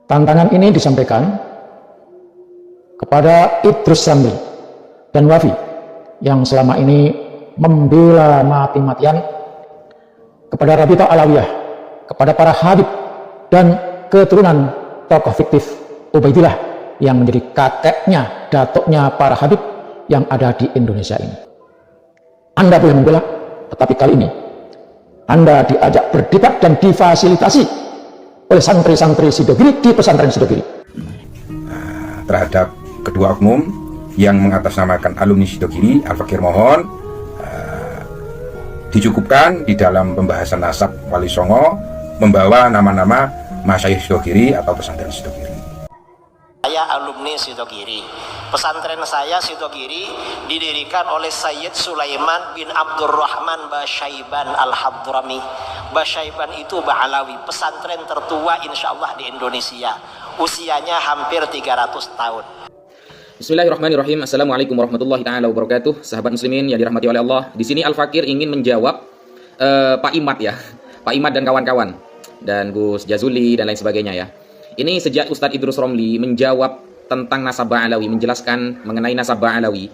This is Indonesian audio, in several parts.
Tantangan ini disampaikan kepada Idrus Sambil dan Wafi yang selama ini membela mati-matian kepada Rabithah Alawiyah, kepada para habib dan keturunan tokoh fiktif Ubaidillah yang menjadi kakeknya, datuknya para habib yang ada di Indonesia ini. Anda boleh membela, tetapi kali ini Anda diajak berdebat dan difasilitasi oleh santri-santri Sidogiri di pesantren Sidogiri. Terhadap kedua oknum yang mengatasnamakan alumni Sidogiri, Al-Fakir mohon dicukupkan di dalam pembahasan nasab Wali Songo membawa nama-nama Masyayikh Sidogiri atau pesantren Sidogiri. Saya alumni Sidogiri. Pesantren saya Sidogiri didirikan oleh Sayyid Sulaiman bin Abdurrahman Basyaiban Al-Hadrami. Basyaiban itu Ba'alawi, pesantren tertua insya Allah di Indonesia. Usianya hampir 300 tahun. Bismillahirrahmanirrahim. Assalamualaikum warahmatullahi taala wabarakatuh. Sahabat muslimin yang dirahmati oleh Allah. Di sini Al-Fakir ingin menjawab Pak Imad ya. Pak Imad dan kawan-kawan dan Gus Jazuli dan lain sebagainya ya. Ini sejak Ustadz Idrus Romli menjawab tentang nasab Ba'alawi, menjelaskan mengenai nasab Ba'alawi.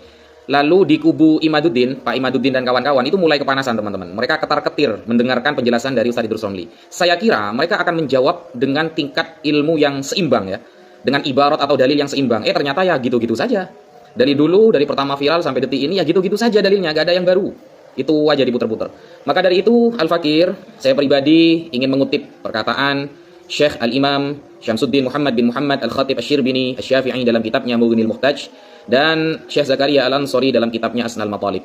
Lalu di kubu Imaduddin, Pak Imaduddin dan kawan-kawan itu mulai kepanasan teman-teman. Mereka ketar-ketir mendengarkan penjelasan dari Ustadz Idrus Romli. Saya kira mereka akan menjawab dengan tingkat ilmu yang seimbang ya. Dengan ibarat atau dalil yang seimbang. Ternyata ya gitu-gitu saja. Dari dulu, dari pertama viral sampai detik ini ya gitu-gitu saja dalilnya, gak ada yang baru. Itu aja diputar-putar. Maka dari itu Al-Fakir, saya pribadi ingin mengutip perkataan Syekh Al-Imam Syamsuddin Muhammad bin Muhammad Al-Khatib Asy-Syirbini Asy-Syafi'i dalam kitabnya Mughnil Muhtaj dan Syekh Zakaria Al-Ansari dalam kitabnya Asnal Matalib.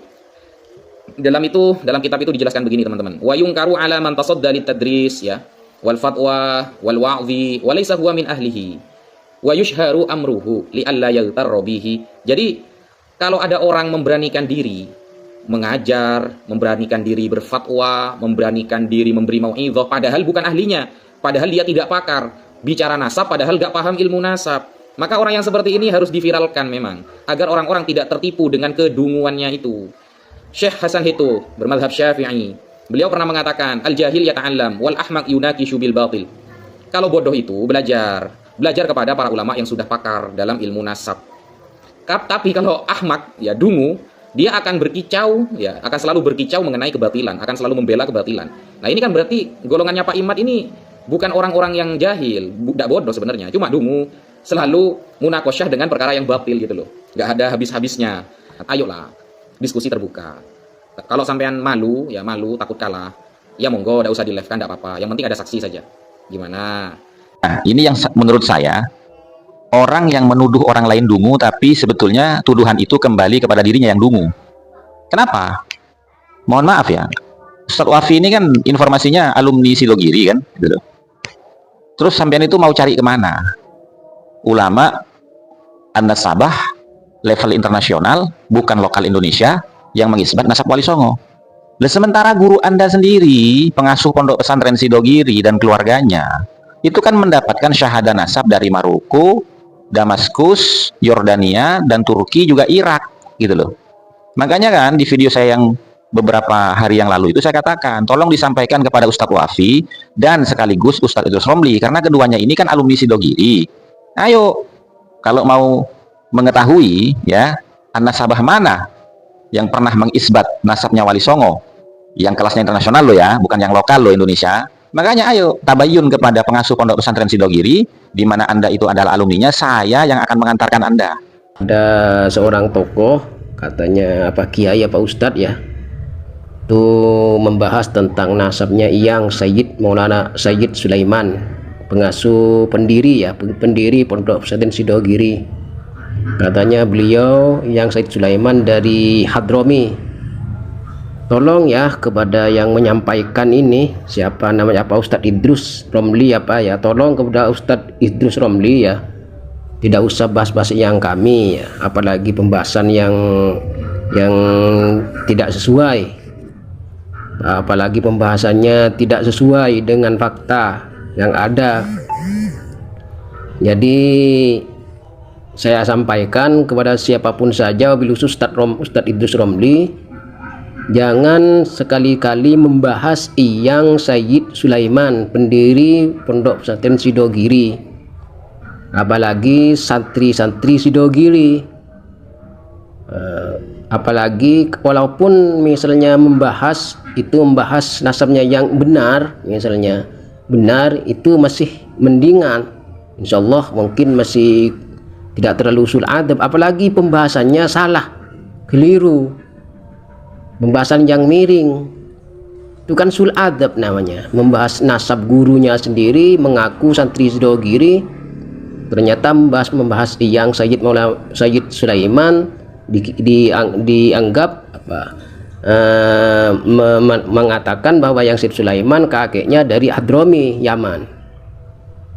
Dalam kitab itu dijelaskan begini teman-teman. Wa yunkaru ala man tasadda litadris ya wal fatwa wal wa'dhi wa laysa huwa min ahlihi wa yushharu amruhu li alla yaghtarra bihi. Jadi kalau ada orang memberanikan diri mengajar, memberanikan diri berfatwa, memberanikan diri memberi mau'izah padahal bukan ahlinya, padahal dia tidak pakar bicara nasab, padahal gak paham ilmu nasab, maka orang yang seperti ini harus diviralkan memang agar orang-orang tidak tertipu dengan kedunguannya itu. Syekh Hasan Hito bermadhab Syafi'i, beliau pernah mengatakan al-jahil yata'allam wal ahmaq yunakishu bil batil. Kalau bodoh itu belajar kepada para ulama yang sudah pakar dalam ilmu nasab. Tapi kalau ahmak ya dungu, dia akan berkicau ya, akan selalu berkicau mengenai kebatilan, akan selalu membela kebatilan. Nah ini kan berarti golongannya Pak Imad ini bukan orang-orang yang jahil, budak bodoh sebenarnya, cuma dungu, selalu munakosyah dengan perkara yang batil gitu loh. Gak ada habis-habisnya. Ayolah, diskusi terbuka. Kalau sampean malu, ya malu, takut kalah, ya monggo, gak usah di live kan, gak apa-apa. Yang penting ada saksi saja. Gimana? Nah, ini yang menurut saya, orang yang menuduh orang lain dungu, tapi sebetulnya tuduhan itu kembali kepada dirinya yang dungu. Kenapa? Mohon maaf ya, Ustadz Wafi ini kan informasinya alumni Sidogiri kan, gitu. Terus sampean itu mau cari kemana? Ulama an-nasabah level internasional, bukan lokal Indonesia, yang mengisbat nasab Wali Songo. Lah sementara guru Anda sendiri, pengasuh pondok pesantren Sidogiri dan keluarganya, itu kan mendapatkan syahadah nasab dari Maroko, Damaskus, Yordania, dan Turki, juga Irak, gitu loh. Makanya kan di video saya yang beberapa hari yang lalu itu saya katakan, tolong disampaikan kepada Ustadz Wafi dan sekaligus Ustadz Idrus Romli, karena keduanya ini kan alumni Sidogiri. Ayo, kalau mau mengetahui ya an-nasabah mana yang pernah mengisbat nasabnya Wali Songo, yang kelasnya internasional loh ya, bukan yang lokal loh Indonesia. Makanya ayo tabayun kepada pengasuh pondok pesantren Sidogiri, di mana Anda itu adalah alumninya, saya yang akan mengantarkan Anda. Ada seorang tokoh, katanya apa kiai apa ustadz ya, itu membahas tentang nasabnya yang Sayyid Maulana Sayyid Sulaiman, pengasuh pendiri pondok pesantren Sidogiri. Katanya beliau yang Sayyid Sulaiman dari Hadrami. Tolong ya kepada yang menyampaikan ini, siapa namanya, apa Ustadz Idrus Romli apa ya, tolong kepada Ustadz Idrus Romli ya, tidak usah bahas-bahas yang kami ya, apalagi pembahasan yang tidak sesuai, apalagi pembahasannya tidak sesuai dengan fakta yang ada. Jadi saya sampaikan kepada siapapun saja, wabil khusus Ustadz Idrus Romli, jangan sekali-kali membahas yang Sayyid Sulaiman, pendiri pondok pesantren Sidogiri. apalagi santri-santri Sidogiri. Apalagi walaupun misalnya membahas nasabnya yang benar, misalnya benar, itu masih mendingan, insya Allah mungkin masih tidak terlalu usul adab. Apalagi pembahasannya salah, keliru, pembahasan yang miring, itu kan sul adab namanya. Membahas nasab gurunya sendiri, mengaku santri Sidogiri, ternyata membahas yang Sayyid Sulaiman dianggap mengatakan bahwa yang Sayyid Sulaiman kakeknya dari Hadrami, Yaman.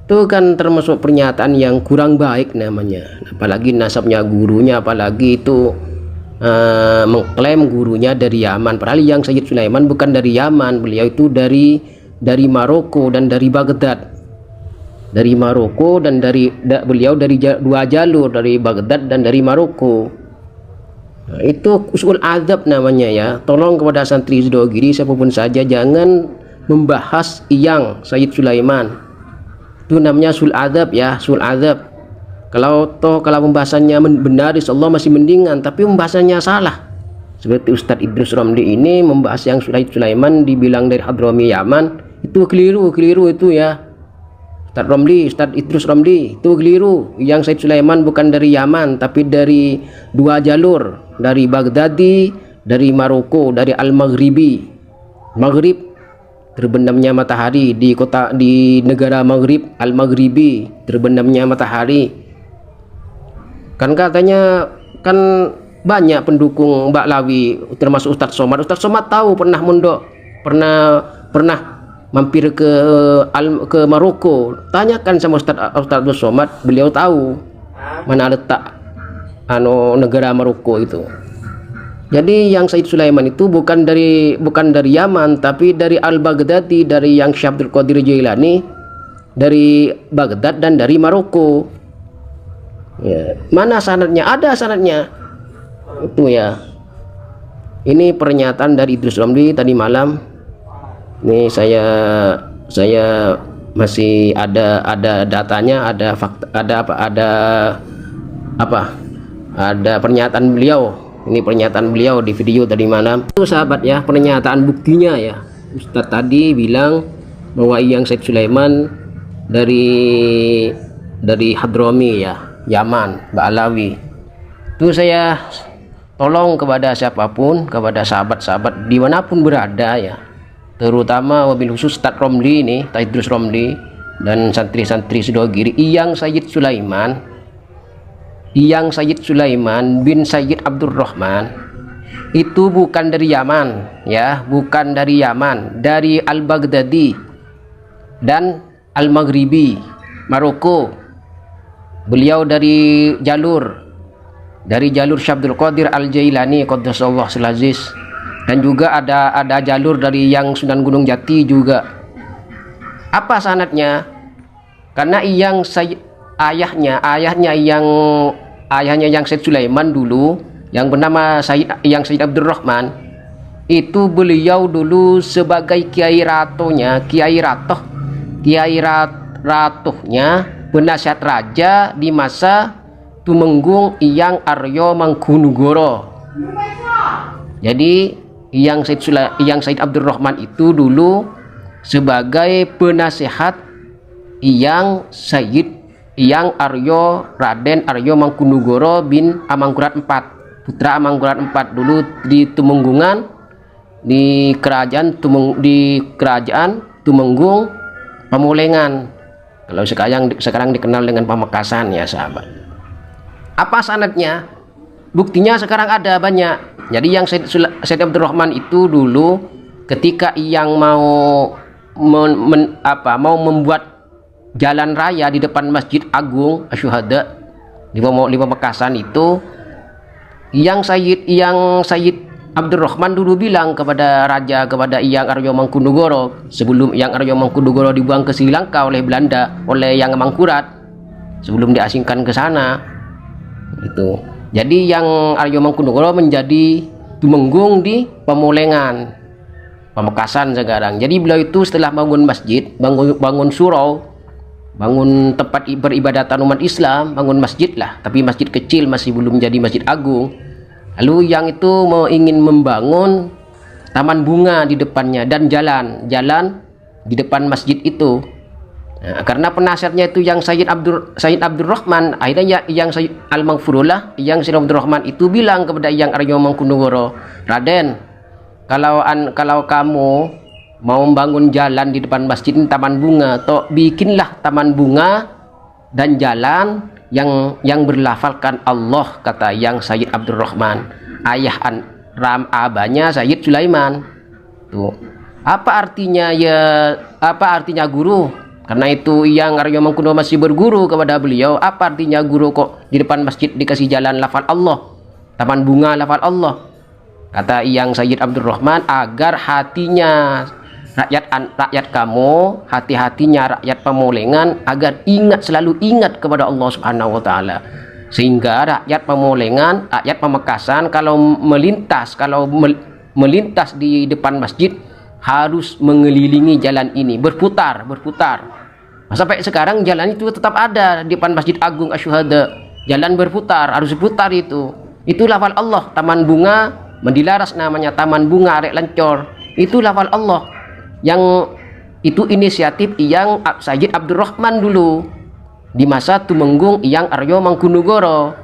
Itu kan termasuk pernyataan yang kurang baik namanya. Apalagi nasabnya gurunya, apalagi itu mengklaim gurunya dari Yaman, padahal yang Sayyid Sulaiman bukan dari Yaman, beliau itu dari Maroko dan dari Baghdad. Dari Maroko dan beliau dari dua jalur, dari Baghdad dan dari Maroko. Nah, itu usul adab namanya ya. Tolong kepada santri Sidogiri siapapun saja, jangan membahas yang Sayyid Sulaiman. Itu namanya usul adab ya, usul adab. Kalau pembahasannya benar, insyaallah masih mendingan, tapi pembahasannya salah. Seperti Ustadz Idrus Romli ini membahas yang Sayyid Sulaiman dibilang dari Hadrami, Yaman, itu keliru itu ya. Ustadz Idrus Romli itu keliru. Yang Sayyid Sulaiman bukan dari Yaman, tapi dari dua jalur, dari Baghdadi, dari Maroko, dari Al-Maghribi. Maghrib, terbenamnya matahari di negara Maghrib, Al-Maghribi, terbenamnya matahari. Kan katanya kan banyak pendukung Baklawi, termasuk Ustadz Somad. Ustadz Somad tahu, pernah mondok, pernah mampir ke Maroko. Tanyakan sama Ustadz Somad, beliau tahu mana letak negara Maroko itu. Jadi yang Sayyid Sulaiman itu bukan dari Yaman, tapi dari Al-Baghdadi, dari yang Syekh Abdul Qadir Jailani, dari Baghdad dan dari Maroko. Ya, mana sanadnya? Ada sanadnya. Itu ya. Ini pernyataan dari Idrus Romli tadi malam. Ini saya masih ada datanya, ada pernyataan beliau. Ini pernyataan beliau di video tadi malam. Itu sahabat ya, pernyataan buktinya ya. Ustadz tadi bilang bahwa yang Sayyid Sulaiman dari Hadrami ya, Yaman, Ba'alawi. Itu saya tolong kepada siapapun, kepada sahabat-sahabat dimanapun berada ya, terutama wabil khusus Ustadz Romli ini, Idrus Romli, dan santri-santri Sidogiri, yang Sayyid Sulaiman bin Sayyid Abdurrahman itu bukan dari Yaman ya, bukan dari Yaman, dari Al-Baghdadi dan Al-Maghribi, Maroko. Beliau dari jalur Syekh Abdul Qadir Al-Jailani qaddasallahu sil-aziz, dan juga ada jalur dari yang Sunan Gunung Jati juga. Apa sanadnya? Karena yang ayahnya yang Sayyid Sulaiman dulu, yang bernama Sayyid Abdurrahman, itu beliau dulu sebagai Kiai Ratohnya, penasihat raja di masa Tumenggung Iyang Aryo Mangkunegoro. Jadi yang Sayyid Abdurrahman itu dulu sebagai penasihat Iyang Aryo Raden Aryo Mangkunegoro bin Amangkurat IV, putra Amangkurat IV, dulu di Tumenggungan, di kerajaan Tumenggung Pemulengan, kalau sekarang dikenal dengan Pamekasan ya sahabat. Apa sanadnya? Buktinya sekarang ada banyak. Jadi yang Sayyid Abdurrahman itu dulu ketika yang mau membuat jalan raya di depan Masjid Agung Asyuhada di Pamekasan itu, yang Sayyid Abdurrahman dulu bilang kepada Iyang Aryo Mangkunegoro, sebelum Iyang Aryo Mangkunegoro dibuang ke Sri Lanka oleh Belanda, oleh Yang Amangkurat, sebelum diasingkan ke sana itu. Jadi yang Aryo Mangkunegoro menjadi Tumenggung di Pemulengan, Pamekasan sekarang. Jadi beliau itu setelah bangun masjid, bangun surau, bangun tempat beribadatan umat Islam, bangun masjid lah, tapi masjid kecil, masih belum jadi masjid agung. Lalu yang itu ingin membangun taman bunga di depannya dan jalan di depan masjid itu. Nah, karena penasihatnya itu yang Sayyid Abdul Rahman, akhirnya yang Sayyid Al-Maghfurullah, yang Sayyid Abdul Rahman itu bilang kepada yang Aryo Mangkunegoro, Raden, kalau kamu mau membangun jalan di depan masjid ini, taman bunga, toh bikinlah taman bunga dan jalan yang berlafalkan Allah, kata yang Sayyid Abdul Rahman, abahnya Sayyid Sulaiman. Tuh, apa artinya guru? Karena itu yang Aryo Mangkunegoro masih berguru kepada beliau. Apa artinya guru kok di depan masjid dikasih jalan lafal Allah, taman bunga lafal Allah? Kata yang Sayyid Abdul Rahman, agar hatinya rakyat kamu, hati-hatinya rakyat Pemolengan, agar selalu ingat kepada Allah Subhanahu wa taala. Sehingga rakyat Pemolengan, rakyat Pamekasan kalau melintas di depan masjid harus mengelilingi jalan ini, berputar. Sampai sekarang jalan itu tetap ada di depan Masjid Agung Asyuhada. Jalan berputar, harus berputar itu. Itu lafal Allah, taman bunga, Mendilaras namanya, taman bunga Arek Lancor. Itu lafal Allah. Yang itu inisiatif yang Sayyid Abdul Rahman dulu. Di masa Tumenggung yang Aryo Mangkunegoro.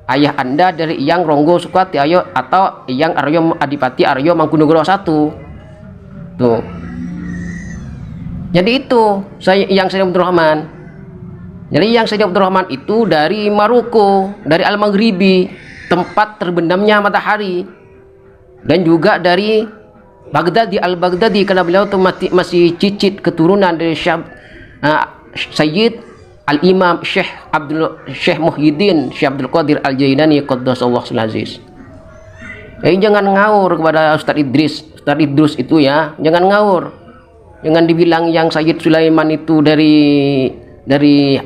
Ayah Anda dari yang Ronggo Sukwati atau yang Aryo Adipati Aryo Mangkunegoro I. Tuh. Jadi itu yang Sayyid Abdul Rahman. Jadi yang Sayyid Abdul Rahman itu dari Maroko, dari Al-Maghribi, tempat terbenamnya matahari, dan juga dari Baghdadi, Al-Baghdadi, karena beliau itu masih cicit keturunan dari Sayyid Al-Imam Syekh Muhyiddin Syekh Abdul Qadir Al-Jailani Qaddasallahu Aziz. Jangan ngawur kepada Ustadz Idrus itu ya, jangan ngawur. Jangan dibilang yang Sayyid Sulaiman itu dari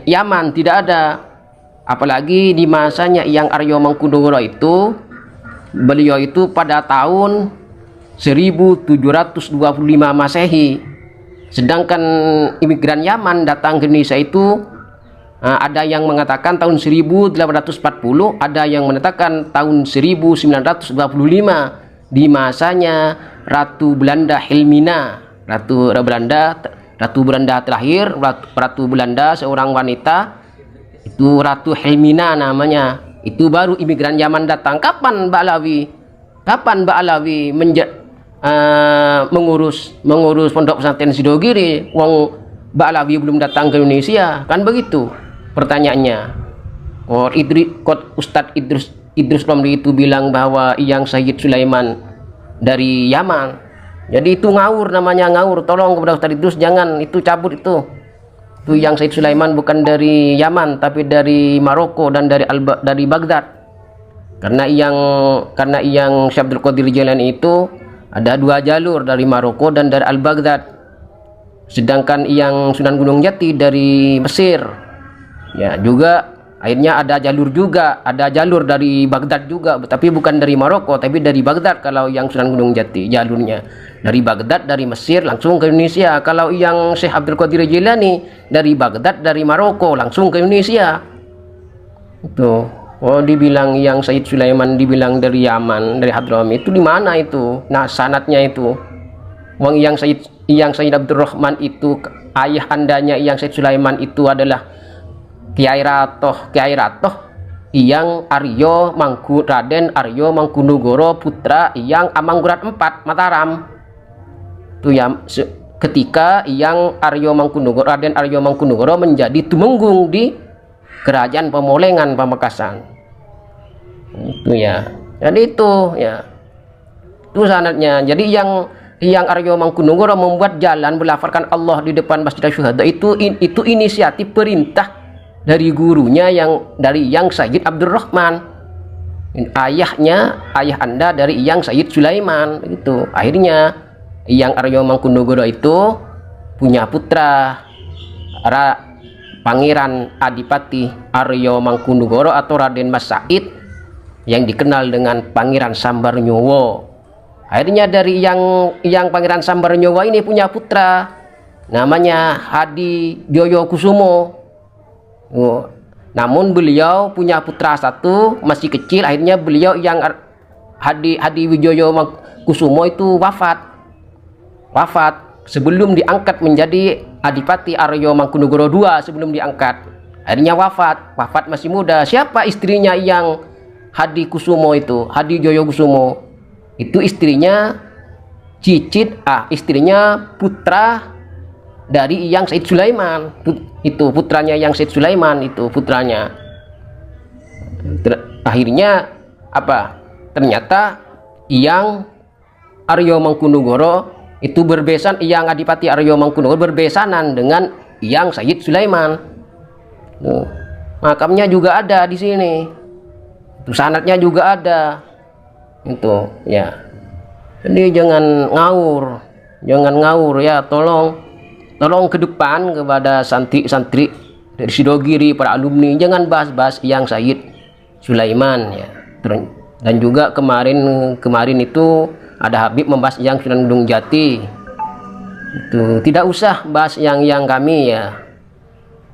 Yaman, tidak ada. Apalagi di masanya yang Aryo Mangkunegoro itu, beliau itu pada tahun 1725 Masehi. Sedangkan imigran Yaman datang ke Indonesia itu ada yang mengatakan tahun 1840, ada yang mengatakan tahun 1925 di masanya Ratu Belanda Helmina, Ratu Belanda terakhir, Ratu Belanda seorang wanita, itu Ratu Helmina namanya. Itu baru imigran Yaman datang. Kapan Mbak Alawi mengurus pondok pesantren Sidogiri, wong Mbak Alawi belum datang ke Indonesia, kan begitu pertanyaannya. Ustadz Idrus Romli itu bilang bahwa yang Sayyid Sulaiman dari Yaman. Jadi itu ngawur, namanya ngawur. Tolong kepada Ustadz Idrus, jangan itu, cabut itu. Itu yang Sayyid Sulaiman bukan dari Yaman tapi dari Maroko dan dari Baghdad. Karena yang Syekh Abdul Qadir Jailani itu ada dua jalur, dari Maroko dan dari Al-Baghdad. Sedangkan yang Sunan Gunung Jati dari Mesir. Ya, juga akhirnya ada jalur dari Baghdad juga, tapi bukan dari Maroko tapi dari Baghdad. Kalau yang Sunan Gunung Jati jalurnya dari Baghdad, dari Mesir langsung ke Indonesia. Kalau yang Syekh Abdul Qadir Jailani dari Baghdad, dari Maroko langsung ke Indonesia. Itu. Oh, dibilang yang Sayyid Sulaiman dibilang dari Yaman, dari Hadrami, itu di mana itu? Nah, sanatnya itu. Wong yang Sayyid Abdul Rahman itu, ayah andanya yang Sayyid Sulaiman itu adalah Kiai Ratoh yang Raden Aryo Mangkunegoro putra yang Amangkurat IV Mataram. Itu ya, ketika yang Raden Aryo Mangkunegoro menjadi tumenggung di Kerajaan Pemolengan Pamekasan. Itu ya. Jadi itu ya. Itu sanadnya. Jadi yang Aryo Mangkunegoro membuat jalan berlafalkan Allah di depan Masjid Asyuhada itu inisiatif perintah dari gurunya yang Sayyid Abdul Rahman. Ayah Anda dari yang Sayyid Sulaiman gitu. Akhirnya yang Aryo Mangkunegoro itu punya putra Pangeran Adipati Aryo Mangkunegoro atau Raden Mas Said yang dikenal dengan Pangeran Sambarnyowo. Akhirnya dari yang Pangeran Sambarnyowo ini punya putra namanya Hadi Joyo Kusumo. Namun beliau punya putra satu masih kecil, akhirnya beliau yang Hadi Wijoyo Kusumo itu wafat sebelum diangkat menjadi Adipati Aryo Mangkunegoro II, sebelum diangkat akhirnya wafat masih muda. Siapa istrinya yang Hadi Kusumo itu, Hadi Joyo Kusumo itu istrinya cicit istrinya putra dari Yang Said Sulaiman. Itu putranya Yang Said Sulaiman, itu putranya. Akhirnya apa? Ternyata Yang Aryo Mangkunegoro itu berbesan, Yang Adipati Aryo Mangkunegoro berbesanan dengan Yang Said Sulaiman. Makamnya juga ada di sini. Itu sanadnya juga ada. Itu ya. Jadi jangan ngawur ya, tolong ke depan kepada santri-santri dari Sidogiri, para alumni, jangan bahas-bahas Yang Said Sulaiman ya. Dan juga kemarin itu ada Habib membahas Yang Sunan Gunung Jati. Itu tidak usah bahas yang kami ya.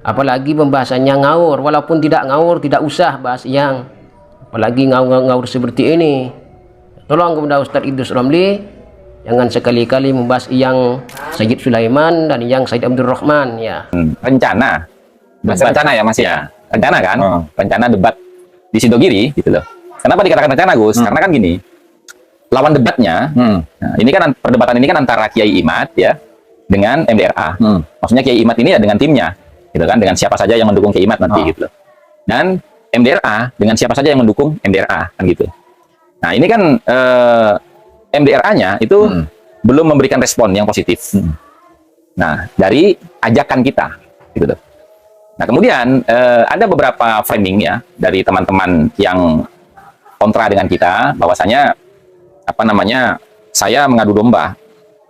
Apalagi pembahasannya ngawur, walaupun tidak ngawur tidak usah bahas Yang. Apalagi ngawur seperti ini. Tolong kepada Ustadz Idrus Romli, jangan sekali-kali membahas Yang Said Sulaiman dan Yang Said Abdul Rahman ya. Rencana. Rencana ya masih? Ya, rencana kan? Rencana debat di Sidogiri gitu loh. Kenapa dikatakan rencana, Gus? Karena kan gini, lawan debatnya, nah, ini kan perdebatan ini kan antara Kiai Imad ya dengan MDRA. Maksudnya Kiai Imad ini ya dengan timnya, gitu kan, dengan siapa saja yang mendukung Kiai Imad nanti gitu loh. Dan MDRA dengan siapa saja yang mendukung MDRA kan gitu. Nah ini kan MDRA-nya itu belum memberikan respon yang positif. Nah dari ajakan kita, gitu loh. Nah kemudian ada beberapa framing ya dari teman-teman yang kontra dengan kita, bahwasanya apa namanya, saya mengadu domba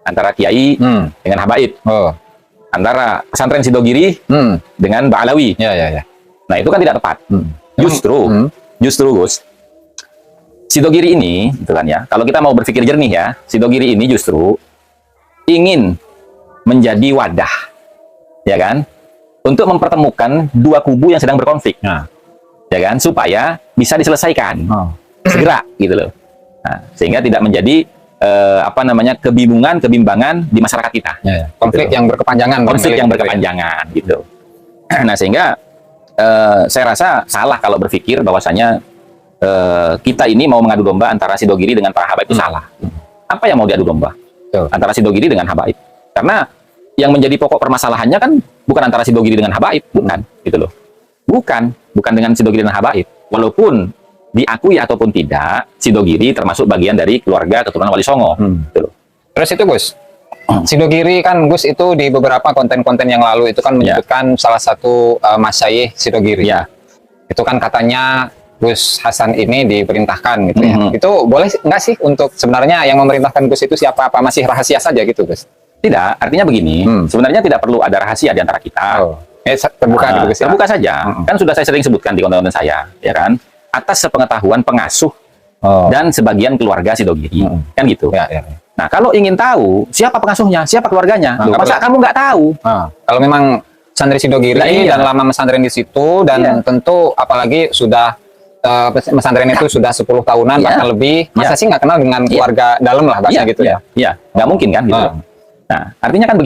antara Kiai dengan Habaib, antara pesantren Sidogiri dengan Ba'alawi. Nah itu kan tidak tepat. Justru Gus, Sidogiri ini, gitu kan ya, kalau kita mau berpikir jernih ya, Sidogiri ini justru ingin menjadi wadah, ya kan, untuk mempertemukan dua kubu yang sedang berkonflik, ya kan, supaya bisa diselesaikan segera, gitu loh. Nah, sehingga tidak menjadi apa namanya, kebimbangan di masyarakat kita. Konflik yang berkepanjangan, gitu. Nah sehingga saya rasa salah kalau berpikir bahwasanya kita ini mau mengadu domba antara Sidogiri dengan para Habaib, itu salah. Apa yang mau diadu domba antara Sidogiri dengan Habaib? Karena yang menjadi pokok permasalahannya kan bukan antara Sidogiri dengan Habaib, bukan, gitu loh. Bukan dengan Sidogiri dan Habaib. Walaupun diakui ataupun tidak, Sidogiri termasuk bagian dari keluarga keturunan Wali Songo. Gitu loh. Terus itu Gus, Sidogiri kan Gus itu di beberapa konten-konten yang lalu itu kan menyebutkan salah satu masyayikh Sidogiri. Itu kan katanya Gus Hasan ini diperintahkan gitu ya. Itu boleh nggak sih untuk sebenarnya yang memerintahkan Gus itu siapa, apa masih rahasia saja gitu Gus? Tidak, artinya begini, sebenarnya tidak perlu ada rahasia di antara kita. Terbuka gitu Gus ya? Terbuka saja. Kan sudah saya sering sebutkan di konten-konten saya, ya kan? Atas sepengetahuan pengasuh dan sebagian keluarga Sidogiri, kan gitu. Nah, kalau ingin tahu siapa pengasuhnya, siapa keluarganya, masa kamu nggak tahu? Kalau memang santri Sidogiri dan lama pesantren di situ, dan tentu apalagi sudah pesantren itu sudah 10 tahunan bahkan lebih, masa sih nggak kenal dengan keluarga dalam lah bahasa gitu ya? Iya, nggak mungkin kan gitu. Nah, artinya kan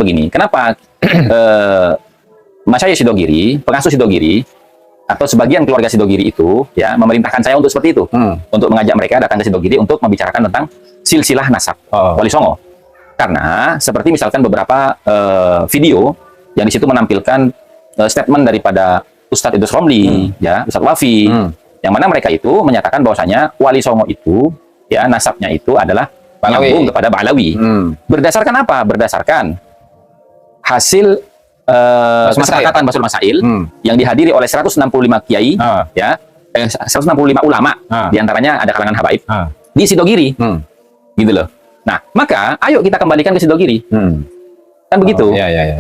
begini, kenapa masyayikh Sidogiri, pengasuh Sidogiri atau sebagian keluarga Sidogiri itu ya memerintahkan saya untuk seperti itu, untuk mengajak mereka datang ke Sidogiri untuk membicarakan tentang silsilah nasab Wali Songo. Karena seperti misalkan beberapa video yang di situ menampilkan statement daripada Ustadz Idrus Romli, ya, Ustadz Wafi, yang mana mereka itu menyatakan bahwasanya Wali Songo itu, ya, nasabnya itu adalah nyambung kepada Ba'alawi. Berdasarkan apa? Berdasarkan hasil kesepakatan Basul Masail yang dihadiri oleh 165 kiai, ya, 165 ulama, diantaranya ada kalangan Habaib di Sidogiri, gitu loh. Nah, maka ayo kita kembalikan ke Sidogiri, kan begitu.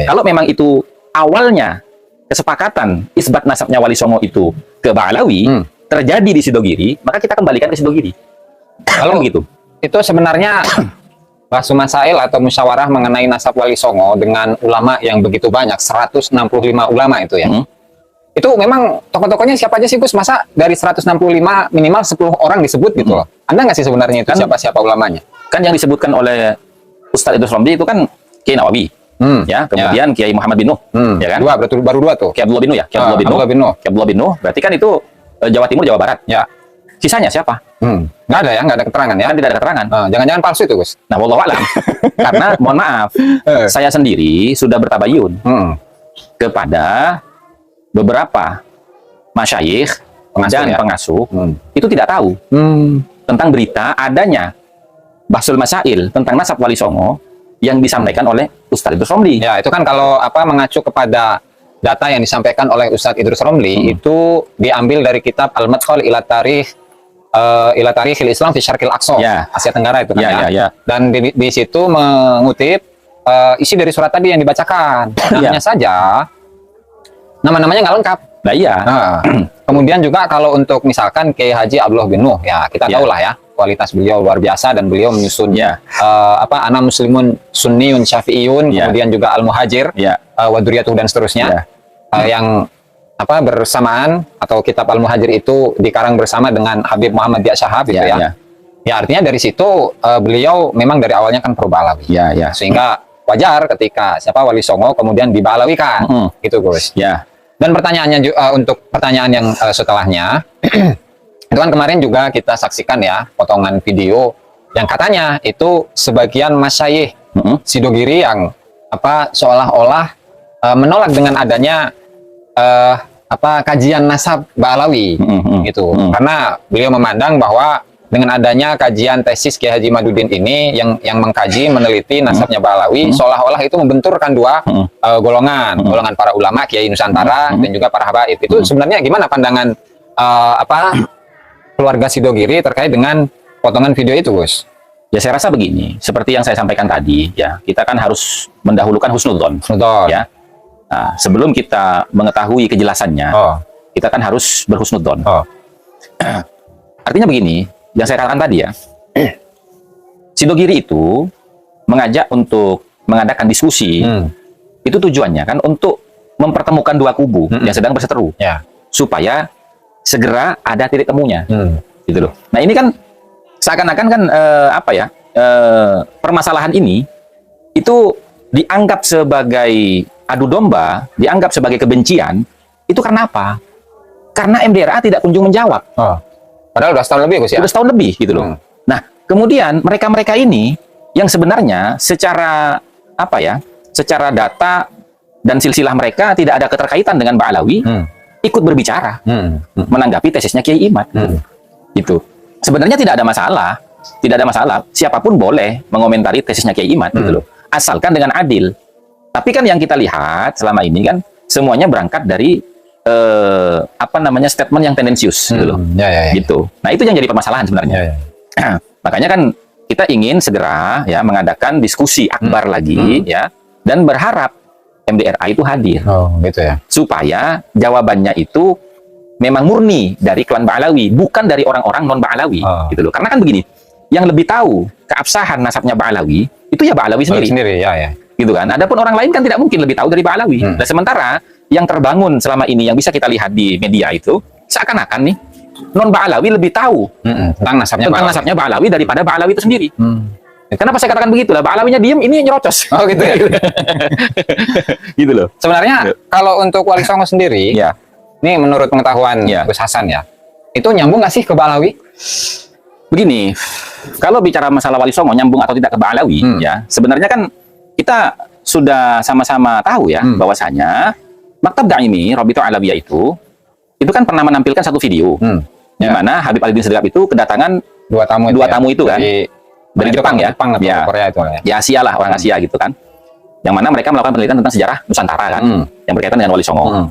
Kalau memang itu awalnya kesepakatan isbat nasabnya Wali Songo itu ke Ba'alawi terjadi di Sidogiri, maka kita kembalikan ke Sidogiri. Kalau begitu, itu sebenarnya Bahasu masail atau musyawarah mengenai nasab Wali Songo dengan ulama yang begitu banyak, 165 ulama itu ya. Itu memang tokoh-tokohnya siapa aja sih Gus? Masa dari 165 minimal 10 orang disebut gitu loh. Anda nggak sih sebenarnya itu siapa-siapa ulamanya? Kan yang disebutkan oleh Ustadz Idrus Romli itu kan Kiai Nawawi, ya, kemudian Kiai Muhammad bin Nuh, ya kan? Baru dua tuh. Kiai Abdullah bin Nuh ya, Kiai Abdullah bin Nuh, berarti kan itu Jawa Timur, Jawa Barat. Ya. Sisanya siapa? Nggak ada ya, nggak ada keterangan ya? Kan tidak ada keterangan. Jangan-jangan palsu itu Gus? Nah, wallahu a'lam. Karena mohon maaf, saya sendiri sudah bertabayun kepada beberapa masyayikh dan pengasuh itu tidak tahu tentang berita adanya Bahsul Masail tentang nasab Wali Songo yang disampaikan oleh Ustadz Idrus Romli. Ya, itu kan kalau mengacu kepada data yang disampaikan oleh Ustadz Idrus Romli itu diambil dari kitab Al-Madkhal ila Tarikhil Islam fi Syarqil Aqsa, Asia Tenggara itu kan ya. Dan di situ mengutip isi dari surat tadi yang dibacakan. Namanya saja nama-namanya nggak lengkap. Nah, iya. Kemudian juga kalau untuk misalkan Kiai Haji Abdullah bin Nuh, ya kita tahu lah ya kualitas beliau luar biasa dan beliau menyusun Ana Muslimun Sunniyun Syafi'iyun, kemudian juga Al-Muhajir, Waduriyatuh dan seterusnya, yang bersamaan atau kitab Al-Muhajir itu dikarang bersama dengan Habib Muhammad Dia Syahab gitu ya. Ya artinya dari situ beliau memang dari awalnya kan pro Ba'alawi. Sehingga wajar ketika Wali Songo kemudian diba'alawikan gitu Gus. Dan pertanyaannya untuk pertanyaan yang setelahnya itu kan kemarin juga kita saksikan ya potongan video yang katanya itu sebagian masyayikh Sidogiri yang seolah-olah menolak dengan adanya kajian nasab Ba'alawi gitu. Karena beliau memandang bahwa dengan adanya kajian tesis Kiai Haji Madudin ini yang mengkaji meneliti nasabnya Ba'alawi seolah-olah itu membenturkan dua golongan para ulama Kiai Nusantara dan juga para habaib. Itu sebenarnya gimana pandangan keluarga Sidogiri terkait dengan potongan video itu, Gus? Ya, saya rasa begini, seperti yang saya sampaikan tadi, ya, kita kan harus mendahulukan husnudzon, ya. Nah, sebelum kita mengetahui kejelasannya, kita kan harus berhusnudzon. Artinya begini, yang saya katakan tadi ya, Sidogiri itu mengajak untuk mengadakan diskusi, itu tujuannya kan untuk mempertemukan dua kubu yang sedang berseteru, supaya segera ada titik temunya, gitu loh. Nah, ini kan seakan-akan kan permasalahan ini itu dianggap sebagai adu domba, dianggap sebagai kebencian. Itu karena apa? Karena MDRA tidak kunjung menjawab. Padahal udah setahun lebih, Gus ya? Udah setahun lebih, gitu loh. Nah, kemudian mereka-mereka ini yang sebenarnya secara secara data dan silsilah mereka tidak ada keterkaitan dengan Ba'alawi, ikut berbicara menanggapi tesisnya Kiai Imad, gitu. Sebenarnya tidak ada masalah, siapapun boleh mengomentari tesisnya Kiai Imad, gitu loh, asalkan dengan adil. Tapi kan yang kita lihat selama ini kan semuanya berangkat dari statement yang tendensius, gitu loh, gitu. Nah, itu yang jadi permasalahan sebenarnya. Makanya kan kita ingin segera ya mengadakan diskusi akbar lagi, ya, dan berharap MDRA itu hadir, gitu ya, supaya jawabannya itu memang murni dari klan Ba'alawi, bukan dari orang-orang non Ba'alawi, gitu loh. Karena kan begini, yang lebih tahu keabsahan nasabnya Ba'alawi itu ya Ba'alawi sendiri, gitu kan. Adapun orang lain kan tidak mungkin lebih tahu dari Ba'alawi. Nah, sementara yang terbangun selama ini yang bisa kita lihat di media itu seakan-akan nih non Ba'alawi lebih tahu tentang nasabnya Ba'alawi daripada Ba'alawi itu sendiri. Kenapa saya katakan begitu lah? Ba'alawinya diem, ini nyerocos. Gitu ya. Gitu loh. Sebenarnya kalau untuk Wali Songo sendiri, ini menurut pengetahuan Gus Hasan ya, itu nyambung nggak sih ke Ba'alawi? Begini, kalau bicara masalah Wali Songo nyambung atau tidak ke Ba'alawi, ya sebenarnya kan kita sudah sama-sama tahu ya bahwasanya Maktab Daimi Rabithah Alawiyah itu kan pernah menampilkan satu video di mana Habib Ali bin Segaf itu kedatangan dua tamu itu kan dari Jepang ya, Korea itu ya Asia lah, orang Asia gitu kan, yang mana mereka melakukan penelitian tentang sejarah Nusantara kan, yang berkaitan dengan Wali Songo.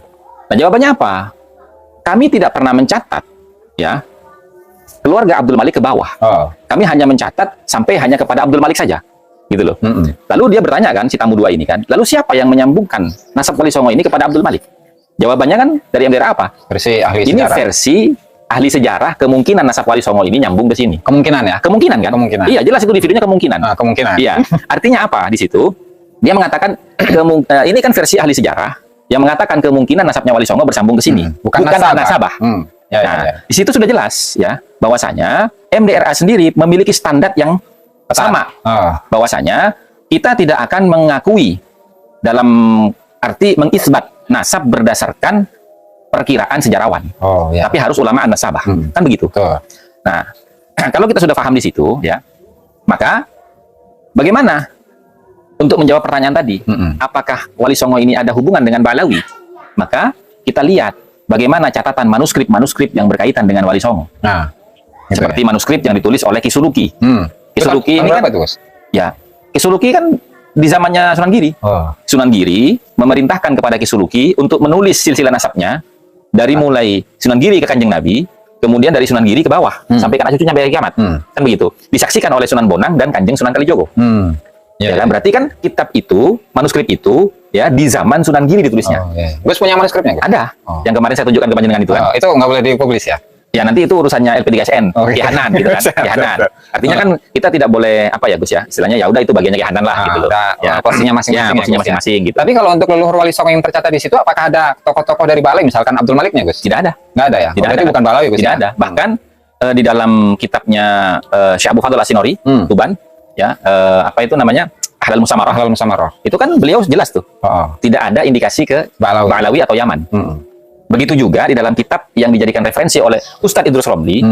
Nah, jawabannya apa? Kami tidak pernah mencatat ya keluarga Abdul Malik ke bawah. Kami hanya mencatat sampai hanya kepada Abdul Malik saja, gitu loh. Lalu dia bertanya kan, si tamu dua ini kan, lalu siapa yang menyambungkan nasab Wali Songo ini kepada Abdul Malik? Jawabannya kan dari MDRA apa? Versi ahli ini sejarah. Versi ahli sejarah kemungkinan nasab Wali Songo ini nyambung ke sini. Kemungkinan ya? Kemungkinan kan? Kemungkinan. Iya, jelas itu di videonya kemungkinan. Kemungkinan. Iya. Artinya apa di situ? Dia mengatakan ini kan versi ahli sejarah yang mengatakan kemungkinan nasabnya Wali Songo bersambung ke sini, bukan nasabah. Ya, nah, ya. di situ sudah jelas ya bahwasanya MDRA sendiri memiliki standar yang sama. Bahwasanya kita tidak akan mengakui dalam arti mengisbat nasab berdasarkan perkiraan sejarawan. Tapi harus ulama an-nasabah. Kan begitu. Nah, kalau kita sudah paham di situ ya, maka bagaimana untuk menjawab pertanyaan tadi, apakah Wali Songo ini ada hubungan dengan Ba'alawi? Maka kita lihat bagaimana catatan manuskrip yang berkaitan dengan Wali Songo. Seperti manuskrip yang ditulis oleh Ki Suluki. Ki Suluki ini kan, ya, Ki Suluki kan di zamannya Sunan Giri. Sunan Giri memerintahkan kepada Ki Suluki untuk menulis silsilah nasabnya dari mulai Sunan Giri ke Kanjeng Nabi, kemudian dari Sunan Giri ke bawah sampai ke anak cucunya sampai kiamat. Kan begitu. Disaksikan oleh Sunan Bonang dan Kanjeng Sunan Kalijogo. Ya kan? Berarti kan kitab itu, manuskrip itu ya di zaman Sunan Giri ditulisnya. Gus punya manuskripnya? Ada. Yang kemarin saya tunjukkan ke panjenengan itu kan. Itu nggak boleh dipublis ya? Ya nanti itu urusannya LP3SN, Ki Hanan gitu kan. Ki Hanan. Artinya kan kita tidak boleh apa ya Gus ya, istilahnya ya udah itu bagiannya Ki Hanan lah gitu loh. Ya, porsinya masing-masing. Ya, porsinya masing-masing gitu. Tapi kalau untuk leluhur Wali Songo yang tercatat di situ, apakah ada tokoh-tokoh dari Ba'alawi, misalkan Abdul Maliknya Gus? Tidak ada. Nggak ada ya? Tidak ada. Bukan Ba'alawi Gus? Tidak ada. Bahkan di dalam kitabnya Syekh Abu Fadl As-Sinori, Tuban, ya apa itu namanya? Ahlul Musamarah. Itu kan beliau jelas tuh. Tidak ada indikasi ke Ba'alawi atau Yaman. Begitu juga di dalam kitab yang dijadikan referensi oleh Ustadz Idrus Romli,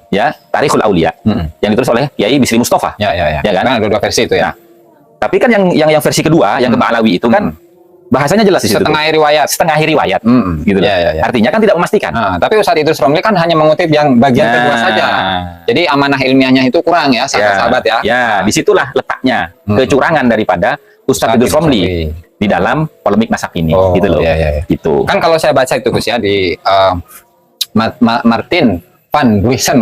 ya, Tarikhul Aulia, yang ditulis oleh Kiai Bisri Mustafa. Ya kan? Kan ada dua versi itu ya. Nah, tapi kan yang versi kedua, yang ke Ba'alawi itu kan bahasanya jelas di situ. Setengah riwayat. Gitu loh. Artinya kan tidak memastikan. Tapi Ustadz Idrus Romli kan hanya mengutip yang bagian kedua saja. Jadi amanah ilmiahnya itu kurang ya, sahabat ya. Ya, disitulah letaknya kecurangan daripada Ustadz Idrus Romli di dalam polemik nasab ini, gitu loh. Gitu. Kan kalau saya baca itu Gus ya di Martin Van Buisen,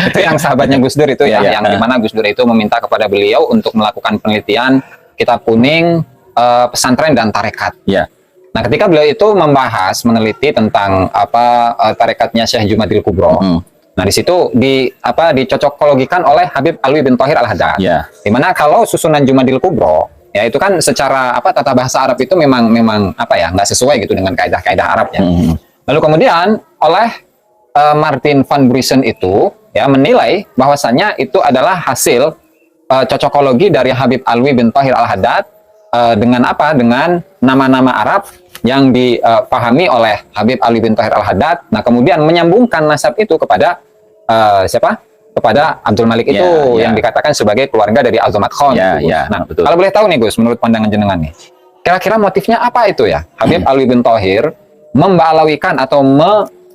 itu yang sahabatnya Gus Dur itu ya, yang dimana Gus Dur itu meminta kepada beliau untuk melakukan penelitian kitab kuning, pesantren dan tarekat. Nah, ketika beliau itu meneliti tentang tarekatnya Syekh Jumadil Kubro. Nah, di situ dicocokologikan oleh Habib Alwi bin Thahir Al-Haddad. Dimana kalau susunan Jumadil Kubro ya itu kan secara tata bahasa Arab itu memang nggak sesuai gitu dengan kaidah-kaidah Arab ya. Lalu kemudian oleh Martin Van Buisen itu ya menilai bahwasannya itu adalah hasil cocokologi dari Habib Alwi bin Thahir Al-Haddad dengan nama-nama Arab yang dipahami oleh Habib Alwi bin Thahir Al-Haddad. Nah, kemudian menyambungkan nasab itu kepada kepada Abdul Malik itu yang dikatakan sebagai keluarga dari Azamat Khan. Nah, betul. Kalau boleh tahu nih Gus, menurut pandangan jenengan nih, kira-kira motifnya apa itu ya? Habib Alwi bin Thahir memba'alawikan atau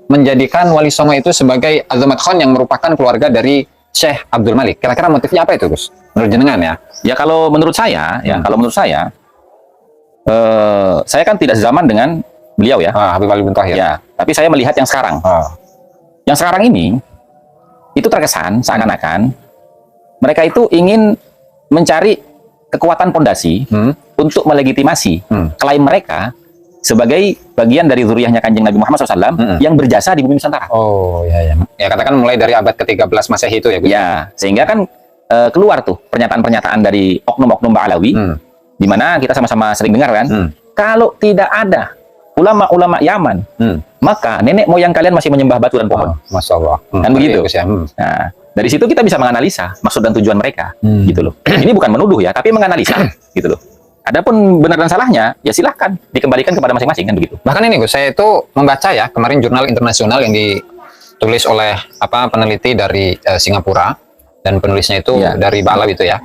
menjadikan Wali Songo itu sebagai Azamat Khan yang merupakan keluarga dari Syekh Abdul Malik. Kira-kira motifnya apa itu Gus? Menurut jenengan ya? Ya kalau menurut saya, saya kan tidak sezaman dengan beliau ya. Habib Alwi bin Thahir. Ya, tapi saya melihat yang sekarang. Yang sekarang ini itu terkesan seakan-akan mereka itu ingin mencari kekuatan pondasi untuk melegitimasi klaim mereka sebagai bagian dari zuriyahnya Kanjeng Nabi Muhammad SAW yang berjasa di bumi Nusantara. Ya katakan mulai dari abad ke-13 Masehi itu ya Gus. Ya, sehingga kan keluar tuh pernyataan-pernyataan dari oknum-oknum Ba'alawi di mana kita sama-sama sering dengar kan, kalau tidak ada ulama-ulama Yaman, maka nenek moyang kalian masih menyembah batu dan pohon. Masya Allah. Kan begitu. Nah, dari situ kita bisa menganalisa maksud dan tujuan mereka, gitu loh. Ini bukan menuduh ya, tapi menganalisa, gitu loh. Adapun benar dan salahnya, ya silahkan dikembalikan kepada masing-masing kan begitu. Bahkan ini Gus, saya itu membaca ya kemarin jurnal internasional yang ditulis oleh peneliti dari Singapura dan penulisnya itu dari Ba'alawi itu ya.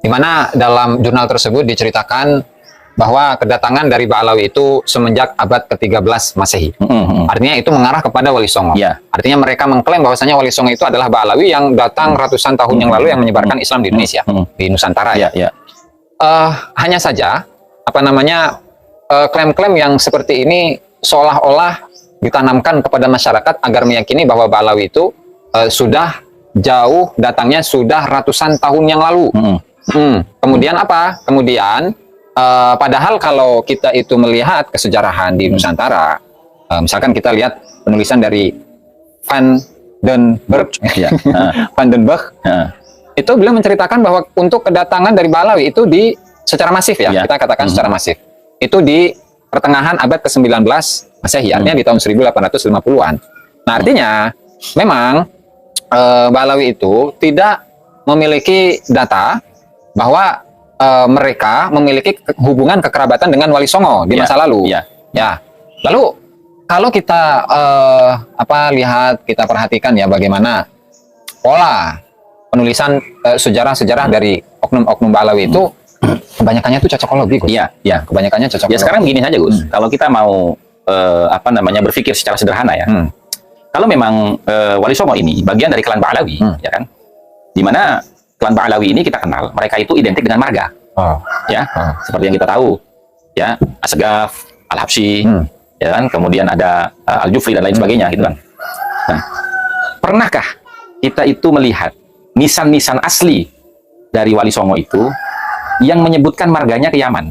Dimana dalam jurnal tersebut diceritakan bahwa kedatangan dari Ba'alawi itu semenjak abad ke-13 Masehi. Artinya itu mengarah kepada Wali Songo. Artinya mereka mengklaim bahwasanya Wali Songo itu adalah Ba'alawi yang datang ratusan tahun yang lalu yang menyebarkan Islam di Indonesia, di Nusantara ya. Hanya saja klaim-klaim yang seperti ini seolah-olah ditanamkan kepada masyarakat agar meyakini bahwa Ba'alawi itu sudah jauh datangnya sudah ratusan tahun yang lalu. Kemudian apa? Kemudian padahal kalau kita itu melihat kesejarahan di Nusantara, misalkan kita lihat penulisan dari van den Berg, Ya. Van den Berg, itu beliau menceritakan bahwa untuk kedatangan dari Balawi itu secara masif ya, kita katakan secara masif, itu di pertengahan abad ke-19 Masehi, artinya di tahun 1850-an. Nah, artinya memang Balawi itu tidak memiliki data bahwa mereka memiliki hubungan kekerabatan dengan Wali Songo di masa lalu. Ya. Lalu kalau kita lihat, kita perhatikan ya bagaimana pola penulisan sejarah-sejarah dari oknum-oknum Balawi itu kebanyakannya itu cocokologi, Gus. Iya. Kebanyakannya cocokologi. Ya sekarang begini saja, Gus. Kalau kita mau berpikir secara sederhana ya. Kalau memang Wali Songo ini bagian dari klan Ba'alawi, ya kan? Di mana klan Ba'alawi ini kita kenal, mereka itu identik dengan marga. Ya, seperti yang kita tahu. Ya, Asgaf, Al-Habsyi, ya kan? Kemudian ada Al-Jufri dan lain sebagainya gitu kan. Nah, pernahkah kita itu melihat nisan-nisan asli dari Wali Songo itu yang menyebutkan marganya ke Yaman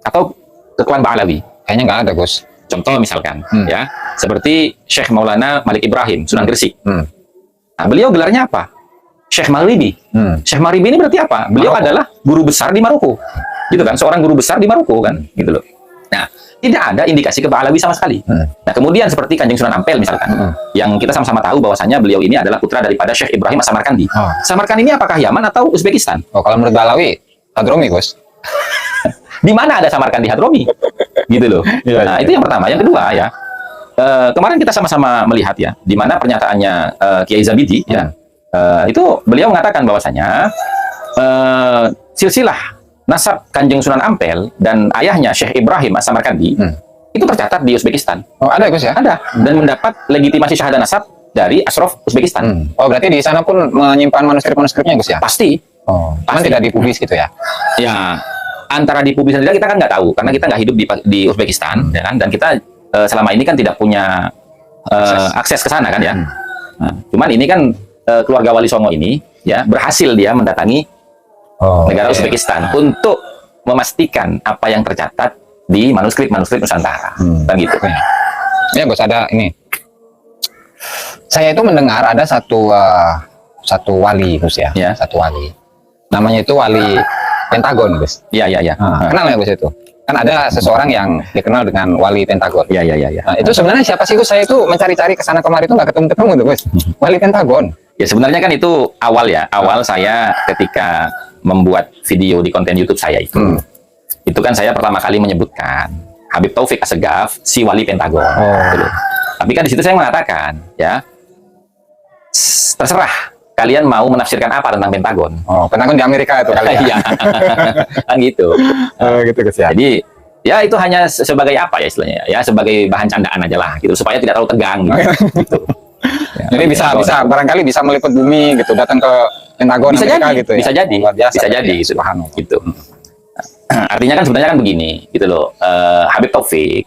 atau ke klan Ba'alawi? Kayaknya nggak ada, Gus. Contoh misalkan, ya, seperti Syekh Maulana Malik Ibrahim, Sunan Gresik. Nah, beliau gelarnya apa? Syekh Maghribi. Syekh Maghribi ini berarti apa? Beliau adalah guru besar di Maroko, gitu kan? Seorang guru besar di Maroko kan, gitu loh. Nah, tidak ada indikasi ke Ba'alawi sama sekali. Nah, kemudian seperti Kanjeng Sunan Ampel misalkan, yang kita sama-sama tahu bahwasanya beliau ini adalah putra daripada Syekh Ibrahim As-Samarkandi. Samarkand ini apakah Yaman atau Uzbekistan? Oh, kalau menurut Balawi, Hadromi, Gus. Di mana ada Samarkand di Hadromi? Gitu loh. Nah, itu yang pertama. Yang kedua ya, kemarin kita sama-sama melihat ya, di mana pernyataannya Kiai Zabidi ya, itu beliau mengatakan bahwasanya silsilah nasab Kanjeng Sunan Ampel dan ayahnya Syekh Ibrahim As-Samarkandi itu tercatat di Uzbekistan. Oh, ada, Gus ya? Ada, dan mendapat legitimasi syahadah nasab dari Ashraf Uzbekistan. Oh, berarti di sana pun menyimpan manuskrip-manuskripnya, Gus ya? Pasti. Oh, cuman tidak dipublis gitu ya? Ya, antara dipublis dan tidak kita kan nggak tahu karena kita nggak hidup di Uzbekistan, ya kan? Dan kita selama ini kan tidak punya akses ke sana kan ya. Nah, cuman ini kan keluarga Wali Songo ini ya berhasil dia mendatangi negara Uzbekistan untuk memastikan apa yang tercatat di manuskrip Nusantara, kan gitu. Ya, Gus, ada ini. Saya itu mendengar ada satu wali, Gus ya, satu wali. Namanya itu Wali Pentagon, Gus. Iya. Kenal ya, Gus itu? Kan ada seseorang yang dikenal dengan Wali Pentagon. Iya. Nah, itu sebenarnya siapa sih, Gus? Saya itu mencari-cari ke sana kemari itu nggak ketemu tuh, Gus. Wali Pentagon. Ya sebenarnya kan itu awal ya. Awal saya ketika membuat video di konten YouTube saya itu. Itu kan saya pertama kali menyebutkan Habib Taufik Assegaf si Wali Pentagon. Gitu. Tapi kan di situ saya mengatakan ya, terserah kalian mau menafsirkan apa tentang Pentagon. Pentagon di Amerika itu kali ya. Iya. Kan gitu. Gitu, Gus ya. Jadi ya itu hanya sebagai apa ya istilahnya, ya sebagai bahan candaan aja lah gitu, supaya tidak terlalu tegang gitu. Ya, jadi bisa barangkali bisa meliput bumi gitu, datang ke Pentagon bisa Amerika jadi, gitu ya. Bisa jadi, bisa jadi gitu. Artinya kan sebenarnya kan begini gitu loh. Habib Taufik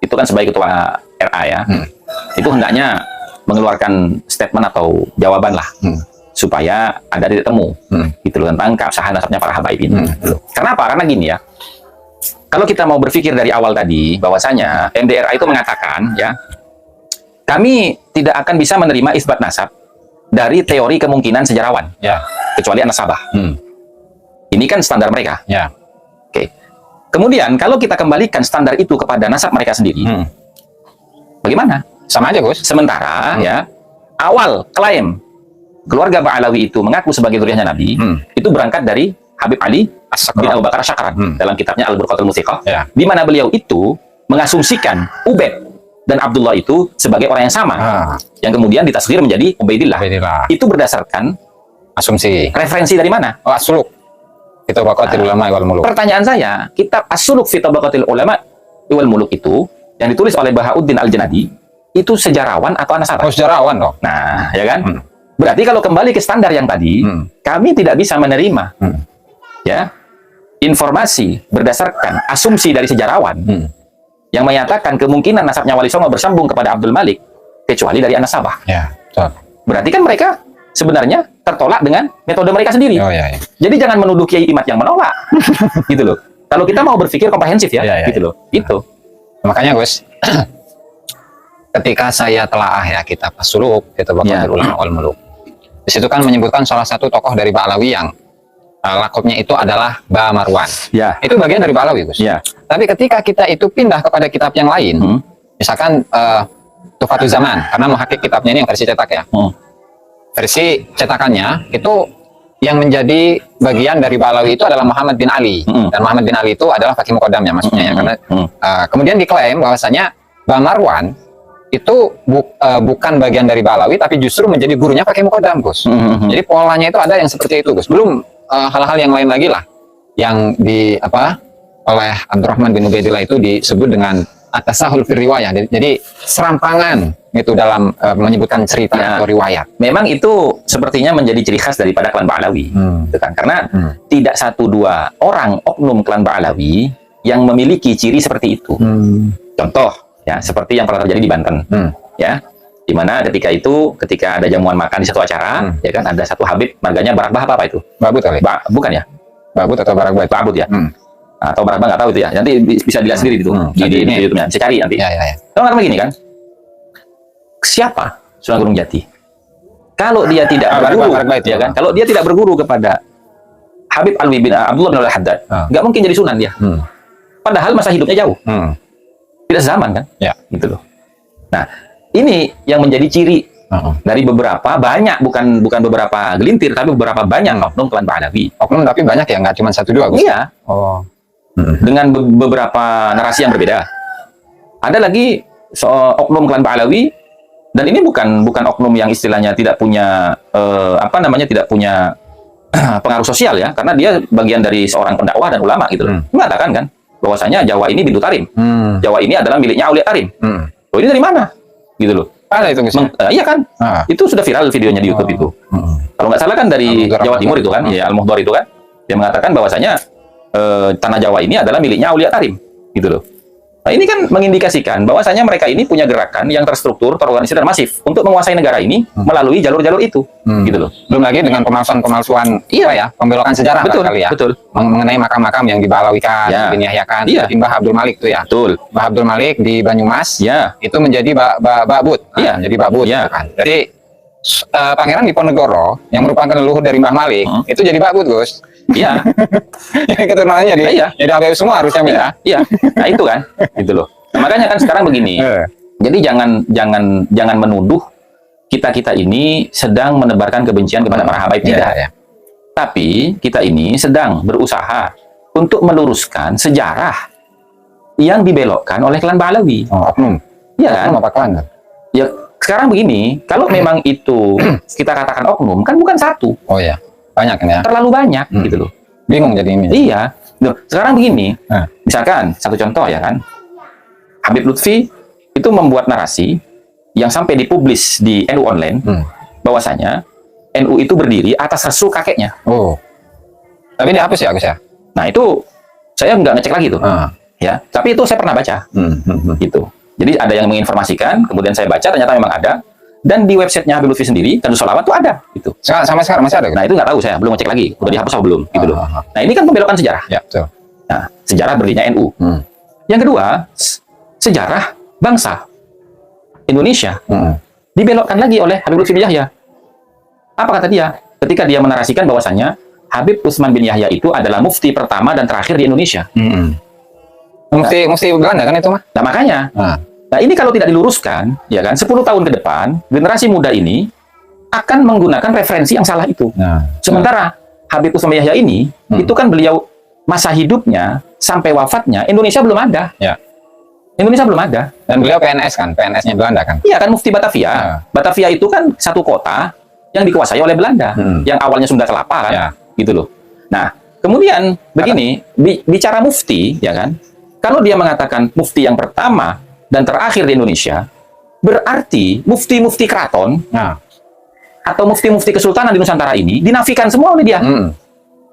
itu kan sebagai ketua RA ya, itu hendaknya mengeluarkan statement atau jawaban lah supaya ada titik temu gitu loh tentang keabsahan nasabnya para habaib ini. Gitu. Kenapa? Karena gini ya, kalau kita mau berpikir dari awal tadi bahwasanya MDRA itu mengatakan ya, kami tidak akan bisa menerima isbat nasab dari teori kemungkinan sejarawan Ya. kecuali an-nasabah. Ini kan standar mereka. Ya. Oke. Kemudian kalau kita kembalikan standar itu kepada nasab mereka sendiri, bagaimana? Sama aja, Gus. Sementara ya, awal klaim keluarga Ba'alawi itu mengaku sebagai zuriyahnya Nabi, itu berangkat dari Habib Ali bin Abu Bakar Asy'aran dalam kitabnya Al-Burqatul Musiqah, di mana beliau itu mengasumsikan Ubaid dan Abdullah itu sebagai orang yang sama, yang kemudian ditasghir menjadi Ubaidillah. Itu berdasarkan asumsi. Referensi dari mana? Oh, As-Suluk. Itu Tabaqatil Ulama wal Muluk. Pertanyaan saya, kitab As-Suluk fi Tabaqatil Ulama wal Muluk itu yang ditulis oleh Bahauddin Al-Janadi itu sejarawan atau an-nasabah? Oh, sejarawan dong. Nah, ya kan? Berarti kalau kembali ke standar yang tadi, kami tidak bisa menerima ya informasi berdasarkan asumsi dari sejarawan yang menyatakan kemungkinan nasabnya Wali Songo bersambung kepada Abdul Malik kecuali dari an-nasabah. Ya, betul. Berarti kan mereka sebenarnya tertolak dengan metode mereka sendiri. Oh, ya. Jadi jangan menuduh Kiai Imad yang menolak. Gitu loh. Kalau kita mau berpikir komprehensif ya, Ya. gitu loh. Itu. Makanya, Gus, ketika saya telaah ya kitab As-Suluk, itu Baqatul Ulama wal Muluk. Di situ kan menyebutkan salah satu tokoh dari Ba'alawi yang lakopnya itu adalah Ba Marwan. Ya. Itu bagian dari Ba'alawi, Gus. Ya. Tapi ketika kita itu pindah kepada kitab yang lain, misalkan Tuhfatul Zaman, karena menghakik kitabnya ini yang versi cetak ya. Versi cetakannya itu yang menjadi bagian dari Ba'alawi itu adalah Muhammad bin Ali. Dan Muhammad bin Ali itu adalah Faqih Muqaddam ya maksudnya ya. Karena kemudian diklaim bahwasanya Ba Marwan itu bukan bagian dari Ba'alawi, tapi justru menjadi gurunya Faqih Muqaddam, Gus. Jadi polanya itu ada yang seperti itu, Gus. Belum hal-hal yang lain lagi lah yang oleh Abdurrahman bin Ubaidillah itu disebut dengan at-tasahul fil riwayah. Jadi serampangan itu dalam menyebutkan cerita atau riwayat. Memang itu sepertinya menjadi ciri khas daripada klan Ba'alawi, gitu kan? Karena tidak satu dua orang oknum klan Ba'alawi yang memiliki ciri seperti itu. Contoh ya, seperti yang pernah terjadi di Banten, ya, di mana ketika ada jamuan makan di satu acara, ya kan, ada satu Habib, marganya Barakbah apa itu? Babut kali? Bukan ya? Babut atau Barakbah? Babut ya? Atau Barakbah nggak tahu itu ya. Nanti bisa dilihat sendiri itu di YouTube-nya, bisa cari nanti. Kalau nggak begini kan? Siapa Sunan Gunung Jati? Kalau dia tidak berguru, ya kan? Kalau dia tidak berguru kepada Habib Alwi bin Abdullah bin Al-Haddad, nggak mungkin jadi sunan dia. Padahal masa hidupnya jauh. Tidak zaman kan? Ya. Gitu loh. Nah, ini yang menjadi ciri dari beberapa, banyak, bukan beberapa gelintir, tapi beberapa banyak oknum klan Ba'alawi. Oknum tapi banyak ya, nggak cuma 1-2, Gus? Iya. Dengan beberapa narasi yang berbeda. Ada lagi oknum klan Ba'alawi, dan ini bukan oknum yang istilahnya tidak punya tidak punya pengaruh sosial ya, karena dia bagian dari seorang pendakwah dan ulama gitu loh. Mengatakan kan bahwasanya Jawa ini bintu Tarim. Jawa ini adalah miliknya Aulia Tarim. Oh, ini dari mana? Gitu loh. Ada itu, Gus? Iya kan? Itu sudah viral videonya di YouTube itu. Kalau nggak salah kan dari Jawa Timur itu kan, ya Al-Muhdhar itu kan. Dia mengatakan bahwasanya tanah Jawa ini adalah miliknya Aulia Tarim. Gitu loh. Nah, ini kan mengindikasikan bahwasanya mereka ini punya gerakan yang terstruktur, terorganisir dan masif untuk menguasai negara ini melalui jalur-jalur itu. Gitu loh. Belum lagi dengan pemalsuan pembelokan sejarah kali ya. Betul. Mengenai makam-makam yang dibalawikan, bin Yahyakan, Mbah Abdul Malik itu ya. Betul. Mbah Abdul Malik di Banyumas, itu menjadi Ba'but. Jadi Ba'but. Kan. Jadi Pangeran Diponegoro yang merupakan leluhur dari Mbah Malik itu jadi Ba'but, Gus. Iya. Keturunannya jadi HBU semua harusnya ya. Iya. Nah, itu kan. Gitu loh. Nah, makanya kan sekarang begini. Jadi jangan menuduh kita ini sedang menebarkan kebencian kepada para habaib, tidak. Tapi kita ini sedang berusaha untuk meluruskan sejarah yang dibelokkan oleh klan Ba'alawi. Oknum. Iya kan? Apa klan? Ya, sekarang begini, kalau memang itu kita katakan oknum, kan bukan satu. Oh ya. Banyak kan ya? Terlalu banyak gitu loh. Bingung jadi ini. Iya. Loh, sekarang begini, misalkan satu contoh ya kan, Habib Lutfi itu membuat narasi yang sampai dipublis di NU Online, bahwasanya NU itu berdiri atas restu kakeknya. Oh. Tapi dihapus ya, Gus ya? Nah, itu saya nggak ngecek lagi tuh. Ya, tapi itu saya pernah baca. Gitu. Jadi ada yang menginformasikan, kemudian saya baca ternyata memang ada. Dan di websitenya Habib Lutfi sendiri, Kanzus Sholawat itu ada. Gitu. Sampai sekarang masih ada? Nah, itu nggak tahu, saya belum ngecek lagi. Udah dihapus atau belum? Gitu loh. Nah, ini kan pembelokan sejarah. Ya, betul. Nah, sejarah berdirinya NU. Yang kedua, sejarah bangsa Indonesia dibelokkan lagi oleh Habib Lutfi bin Yahya. Apa kata dia? Ketika dia menarasikan bahwasannya Habib Utsman bin Yahya itu adalah mufti pertama dan terakhir di Indonesia. Mufti Belanda kan itu mah? Nah, makanya. Nah, ini kalau tidak diluruskan, ya kan, 10 tahun ke depan, generasi muda ini akan menggunakan referensi yang salah itu. Sementara Habib Utsman bin Yahya ini, itu kan beliau masa hidupnya sampai wafatnya Indonesia belum ada. Indonesia belum ada. Dan beliau PNS kan, PNS-nya Belanda kan? Iya kan, Mufti Batavia. Batavia itu kan satu kota yang dikuasai oleh Belanda, yang awalnya Sunda Kelapa kan, gitu loh. Nah, kemudian begini, bicara mufti, ya kan, kalau dia mengatakan mufti yang pertama dan terakhir di Indonesia, berarti mufti-mufti keraton atau mufti-mufti kesultanan di Nusantara ini dinafikan semua oleh dia.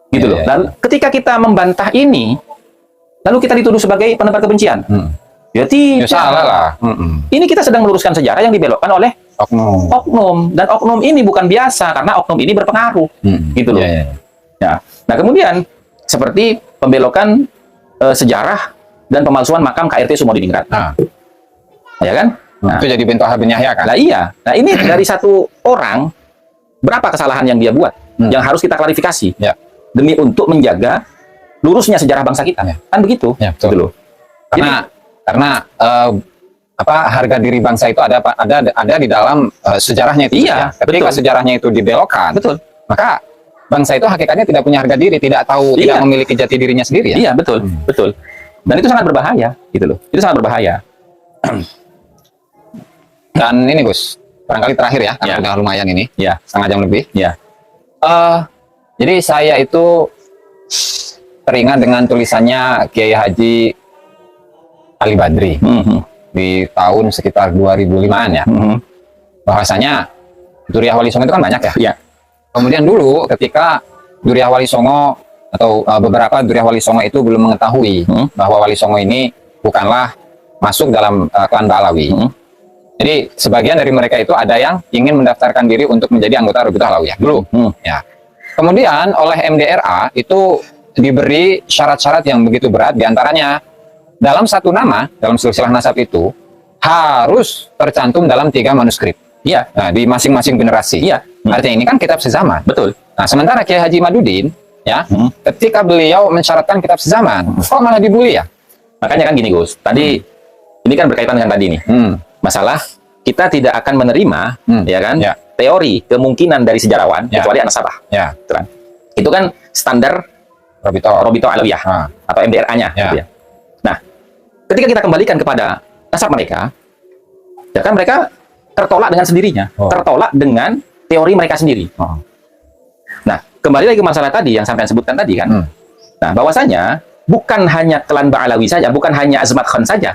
Gitu loh. Dan ketika kita membantah ini, lalu kita dituduh sebagai penebar kebencian. Ya tidak. Salah lah. Ini kita sedang meluruskan sejarah yang dibelokkan oleh oknum. Dan oknum ini bukan biasa, karena oknum ini berpengaruh. Gitu loh. Nah, kemudian seperti pembelokan sejarah dan pemalsuan makam KRT Sumodiningrat. Ya kan? Nah, itu jadi bin Thalhah bin Yahya kan? Nah iya, nah ini dari satu orang berapa kesalahan yang dia buat yang harus kita klarifikasi demi untuk menjaga lurusnya sejarah bangsa kita, kan begitu? Betul. Gitu loh. Karena harga diri bangsa itu ada di dalam sejarahnya itu. Iya, Ketika sejarahnya itu dibelokkan, maka bangsa itu hakikatnya tidak punya harga diri, tidak tahu, tidak memiliki jati dirinya sendiri. Iya, betul, betul. Dan itu sangat berbahaya, gitu loh. Itu sangat berbahaya. Dan ini Gus, barangkali terakhir ya, karena udah lumayan ini, setengah jam lebih. Jadi saya itu teringat dengan tulisannya Kiai Haji Ali Badri di tahun sekitar 2005-an ya. Bahwasanya Dzurriyyah Wali Songo itu kan banyak ya. Kemudian dulu ketika Dzurriyyah Wali Songo atau beberapa Dzurriyyah Wali Songo itu belum mengetahui bahwa Wali Songo ini bukanlah masuk dalam klan Ba'alawi. Jadi sebagian dari mereka itu ada yang ingin mendaftarkan diri untuk menjadi anggota Rabithah Alawiyah dulu. Ya. Kemudian oleh MDRA itu diberi syarat-syarat yang begitu berat, diantaranya dalam satu nama, dalam silsilah nasab itu harus tercantum dalam 3 manuskrip. Nah, di masing-masing generasi. Artinya ini kan kitab sezaman. Betul. Nah, sementara Kiai Haji Madudin, ketika beliau mensyaratkan kitab sezaman, kok malah dibully ya? Makanya kan gini Gus, tadi ini kan berkaitan dengan tadi nih. Masalah kita tidak akan menerima, ya kan, teori kemungkinan dari sejarawan kecuali An-Nasabah. Itu kan standar Rabithah Alawiyah atau MDRA-nya. Gitu ya. Nah, ketika kita kembalikan kepada nasab mereka, ya kan mereka tertolak dengan sendirinya, tertolak dengan teori mereka sendiri. Nah, kembali lagi ke masalah tadi yang sampai sebutkan tadi kan. Nah, bahwasanya bukan hanya klan Ba'alawi saja, bukan hanya Azmat Khan saja,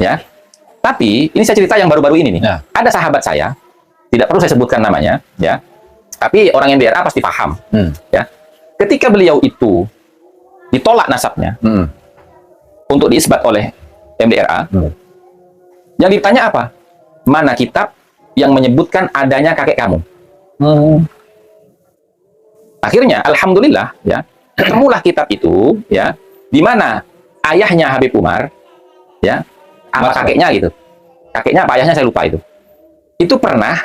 ya. Tapi ini saya cerita yang baru-baru ini nih. Ada sahabat saya, tidak perlu saya sebutkan namanya, ya. Tapi orang yang DRA pasti paham, ya. Ketika beliau itu ditolak nasabnya untuk diisbat oleh MDRA, yang ditanya apa? Mana kitab yang menyebutkan adanya kakek kamu? Akhirnya, alhamdulillah, ya, ketemulah kitab itu, ya, di mana ayahnya Habib Umar, ya, apa kakeknya gitu, kakeknya apa ayahnya saya lupa itu pernah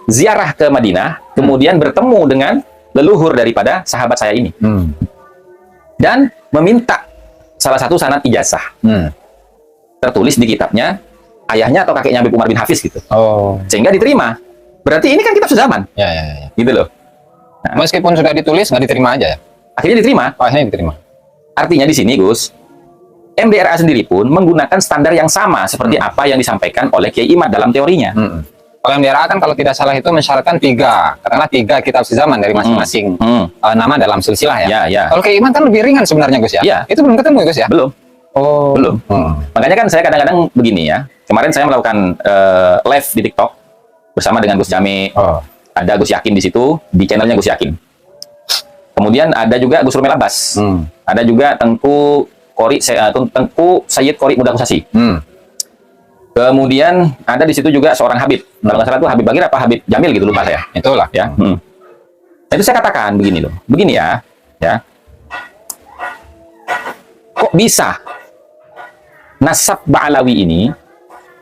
ziarah ke Madinah, kemudian bertemu dengan leluhur daripada sahabat saya ini, dan meminta salah satu sanad ijazah, tertulis di kitabnya ayahnya atau kakeknya Habib Umar bin Hafiz gitu, sehingga diterima. Berarti ini kan kitab sezaman, gitu loh. Nah, meskipun sudah ditulis nggak diterima aja ya? Akhirnya diterima. Akhirnya diterima. Artinya di sini Gus, MDRA sendiri pun menggunakan standar yang sama seperti apa yang disampaikan oleh Kiai Imad dalam teorinya. Kalau MDRA kan kalau tidak salah itu mensyaratkan 3, katakanlah 3 kitab sezaman dari masing-masing nama dalam silsilah ya. Kalau Kiai Imad kan lebih ringan sebenarnya Gus ya. Itu belum ketemu Gus ya? Belum. Belum. Makanya kan saya kadang-kadang begini ya. Kemarin saya melakukan live di TikTok bersama dengan Gus Jami. Ada Gus Yakin di situ, di channelnya Gus Yakin. Kemudian ada juga Gus Rumel Abbas. Ada juga Tengku Sayyid Qori Muda Kusasi. Kemudian ada di situ juga seorang Habib. Kalau nggak salah itu Habib Bagir apa Habib Jamil gitu, lupa saya. Itulah ya. Nah, itu saya katakan begini loh. Begini ya. Kok bisa nasab Ba'alawi ini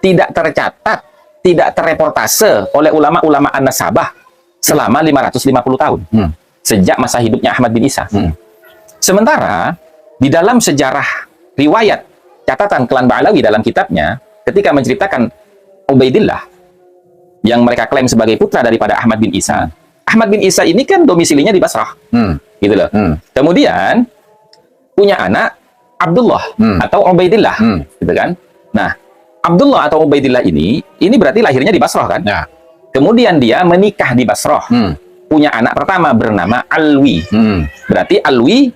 tidak tercatat, tidak terreportase oleh ulama-ulama An-Nasabah selama 550 tahun. Sejak masa hidupnya Ahmad bin Isa. Sementara di dalam sejarah riwayat catatan klan Ba'alawi dalam kitabnya, ketika menceritakan Ubaidillah yang mereka klaim sebagai putra daripada Ahmad bin Isa. Ahmad bin Isa ini kan domisilinya di Basrah. Gitu loh. Kemudian punya anak Abdullah atau Ubaidillah, gitu kan. Nah, Abdullah atau Ubaidillah ini berarti lahirnya di Basrah kan. Kemudian dia menikah di Basrah. Punya anak pertama bernama Alwi. Berarti Alwi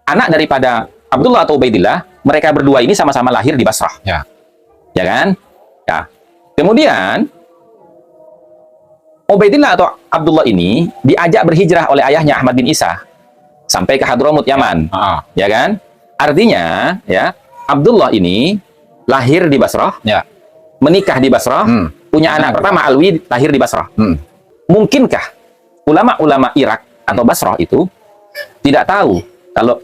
anak daripada Abdullah atau Ubaidillah, mereka berdua ini sama-sama lahir di Basrah. Ya kan? Ya. Kemudian Ubaidillah atau Abdullah ini diajak berhijrah oleh ayahnya Ahmad bin Isa sampai ke Hadramut, Yaman. Ya kan? Artinya, ya, Abdullah ini lahir di Basrah, menikah di Basrah, punya anak pertama Alwi lahir di Basrah. Mungkinkah ulama-ulama Irak atau Basrah itu tidak tahu kalau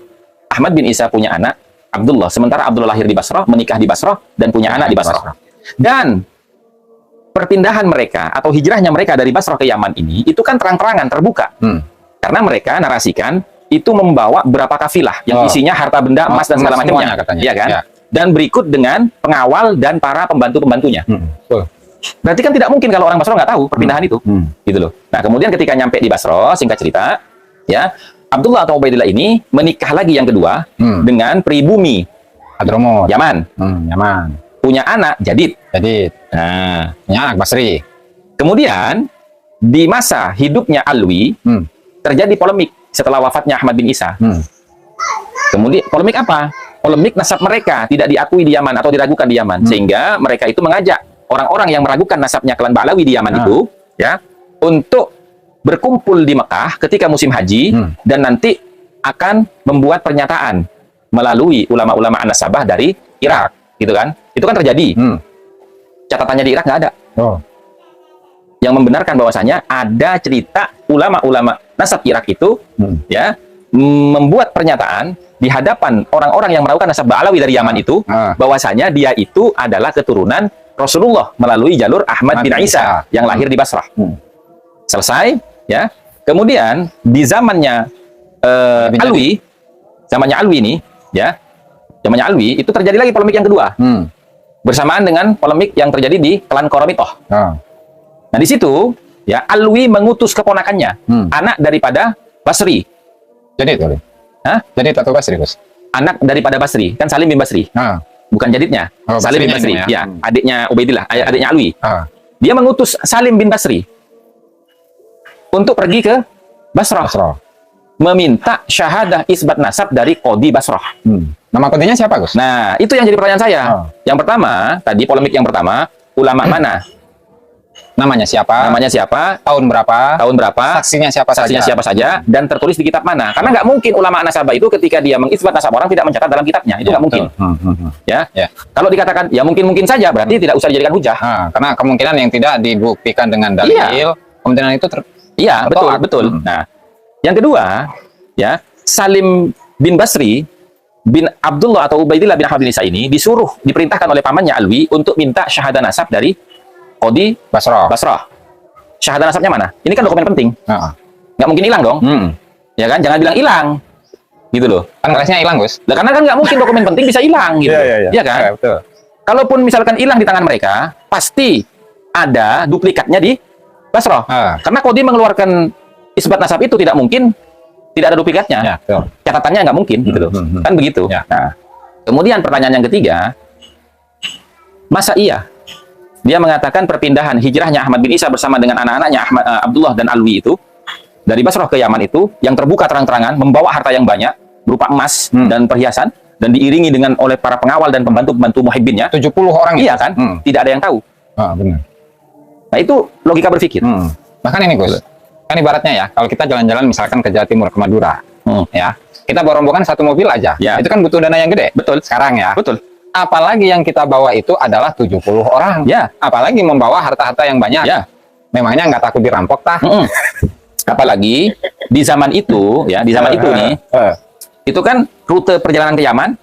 Ahmad bin Isa punya anak Abdullah, sementara Abdullah lahir di Basrah, menikah di Basrah, dan punya anak di Basrah? Dan perpindahan mereka atau hijrahnya mereka dari Basrah ke Yaman ini itu kan terang-terangan terbuka. Karena mereka narasikan itu membawa berapa kafilah yang isinya harta benda emas dan segala macamnya, ya kan? Ya. Dan berikut dengan pengawal dan para pembantu-pembantunya. Berarti kan tidak mungkin kalau orang Basrah nggak tahu perpindahan itu, gitu loh. Nah, kemudian ketika nyampe di Basrah, singkat cerita, ya Abdullah atau Ubaidillah ini menikah lagi yang kedua dengan pribumi Hadramut, Yaman. Yaman. Punya anak Jadid. Nah, punya anak Basri. Kemudian di masa hidupnya Alwi terjadi polemik setelah wafatnya Ahmad bin Isa. Kemudian polemik apa? Polemik nasab mereka tidak diakui di Yaman atau diragukan di Yaman, sehingga mereka itu mengajak orang-orang yang meragukan nasabnya klan Ba'lawi di Yaman itu, ya, untuk berkumpul di Mekah ketika musim haji dan nanti akan membuat pernyataan melalui ulama-ulama an-nasabah dari Irak, gitu kan? Itu kan terjadi. Catatannya di Irak nggak ada. Yang membenarkan bahwasanya ada cerita ulama-ulama nasab Irak itu, ya, membuat pernyataan di hadapan orang-orang yang meragukan nasab Ba'lawi dari Yaman itu, bahwasanya dia itu adalah keturunan Rasulullah melalui jalur Ahmad bin Isa yang lahir di Basrah. Selesai, ya. Kemudian di zamannya Alwi, ini, ya, zamannya Alwi itu terjadi lagi polemik yang kedua, bersamaan dengan polemik yang terjadi di klan Qoromitoh. Nah, di situ, ya, Alwi mengutus keponakannya, anak daripada Basri. Jadid atau Basri, Gus? Anak daripada Basri, kan Salim bin Basri. Bukan Jadidnya, Salim bin Basri. Ya, adiknya Ubaidillah, adiknya Alwi. Dia mengutus Salim bin Basri untuk pergi ke Basrah, meminta syahadah isbat nasab dari Qodi Basrah. Nama qodinya siapa, Gus? Nah, itu yang jadi pertanyaan saya. Yang pertama, tadi polemik yang pertama, ulama mana? Namanya siapa? Namanya siapa? Tahun berapa? Tahun berapa? Saksinya siapa Saksinya saja? siapa saja? Dan tertulis di kitab mana? Karena nggak mungkin ulama nasabah itu ketika dia mengisbat nasab orang tidak mencatat dalam kitabnya. Itu nggak mungkin. Ya. Kalau dikatakan ya mungkin saya berarti tidak usah dijadikan hujah. Karena kemungkinan yang tidak dibuktikan dengan dalil, kemungkinan itu iya, betul. Nah, yang kedua, ya, Salim bin Basri bin Abdullah atau Ubaidillah bin Ahmad bin Isa ini diperintahkan oleh pamannya Alwi untuk minta syahadah nasab dari Qodi Basrah. Syahadah nasabnya mana? Ini kan dokumen penting. Nggak mungkin hilang dong. Ya kan? Jangan bilang hilang. Gitu loh. Kan kelasnya hilang, Gus. Lah, karena kan nggak mungkin dokumen penting bisa hilang gitu. Iya kan? Betul. Kalaupun misalkan hilang di tangan mereka, pasti ada duplikatnya di Basrah. Karena Qodi mengeluarkan isbat nasab itu tidak mungkin tidak ada duplikatnya. Catatannya nggak mungkin gitu loh. Kan begitu. Nah, kemudian pertanyaan yang ketiga, masa iya dia mengatakan perpindahan hijrahnya Ahmad bin Isa bersama dengan anak-anaknya Abdullah dan Alwi itu dari Basrah ke Yaman itu yang terbuka terang-terangan membawa harta yang banyak berupa emas dan perhiasan dan diiringi dengan oleh para pengawal dan pembantu-pembantu muhibbinnya 70 orang iya kan? Tidak ada yang tahu. Benar. Nah, itu logika berpikir. Bahkan ini, Gus, kan ibaratnya ya kalau kita jalan-jalan misalkan ke Jawa Timur, ke Madura, ya, kita bawa rombongan satu mobil aja, itu kan butuh dana yang gede. Betul. Sekarang ya. Betul. Apalagi yang kita bawa itu adalah 70 orang. Apalagi membawa harta-harta yang banyak. Memangnya nggak takut dirampok, tah? Apalagi di zaman itu, ya, di zaman itu nih, itu kan rute perjalanan ke Yaman,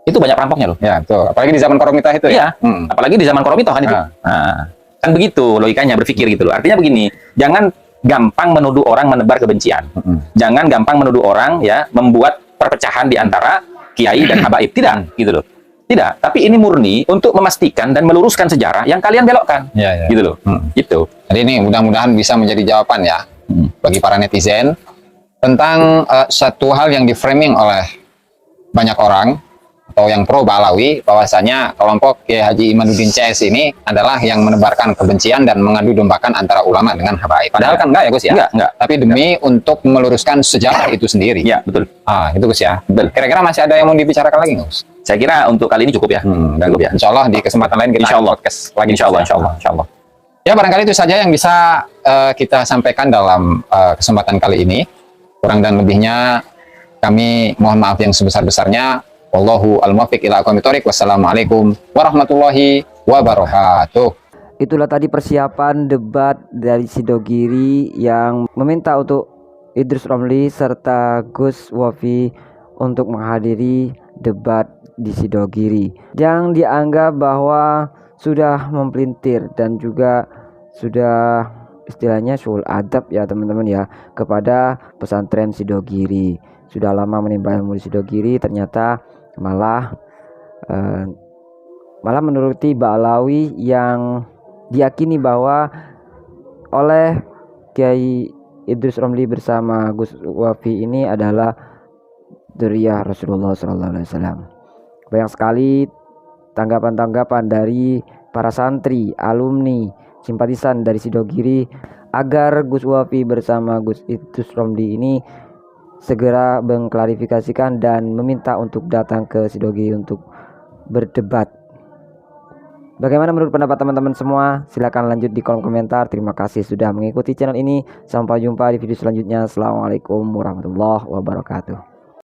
itu banyak perampoknya loh. Ya, betul. Apalagi di zaman Qoromitoh itu ya. Apalagi di zaman Qoromitoh kan itu. Nah, kan begitu logikanya berpikir gitu loh. Artinya begini, jangan gampang menuduh orang menebar kebencian. Jangan gampang menuduh orang ya membuat perpecahan di antara kiai dan habaib. Tidak, gitu loh. Tidak, tapi ini murni untuk memastikan dan meluruskan sejarah yang kalian belokkan. Gitu loh. Gitu. Jadi ini mudah-mudahan bisa menjadi jawaban ya bagi para netizen tentang satu hal yang di-framing oleh banyak orang atau yang pro Ba'lawi, bahwasanya kelompok Kiai Haji Imaduddin CS ini adalah yang menebarkan kebencian dan mengadu dombakan antara ulama dengan habaib. Padahal kan enggak ya, Gus ya? Enggak. Tapi demi untuk meluruskan sejarah itu sendiri. Iya, betul. Itu Gus ya. Betul. Kira-kira masih ada yang mau dibicarakan lagi, Gus? Saya kira untuk kali ini cukup ya. Cukup ya. Insya Allah di kesempatan lain kita podcast lagi. Insya Allah. Ya, barangkali itu saja yang bisa kita sampaikan dalam kesempatan kali ini. Kurang dan lebihnya kami mohon maaf yang sebesar-besarnya. Wallahu al-muwaffiq ila aqwamit thoriq. Wassalamualaikum warahmatullahi wabarakatuh. Itulah tadi persiapan debat dari Sidogiri yang meminta untuk Idrus Romli serta Gus Wafi untuk menghadiri debat di Sidogiri, yang dianggap bahwa sudah mempelintir dan juga sudah istilahnya syul adab ya teman-teman ya kepada pesantren Sidogiri. Sudah lama menimba ilmu di Sidogiri, ternyata malah menuruti Ba'alawi yang diyakini bahwa oleh Kiai Idrus Romli bersama Gus Wafi ini adalah dzurriyyah Rasulullah SAW. Banyak sekali tanggapan-tanggapan dari para santri, alumni, simpatisan dari Sidogiri agar Gus Wafi bersama Gus Idrus Romli ini segera mengklarifikasikan dan meminta untuk datang ke Sidogiri untuk berdebat. Bagaimana menurut pendapat teman-teman semua? Silahkan lanjut di kolom komentar. Terima kasih sudah mengikuti channel ini. Sampai jumpa di video selanjutnya. Assalamualaikum warahmatullahi wabarakatuh.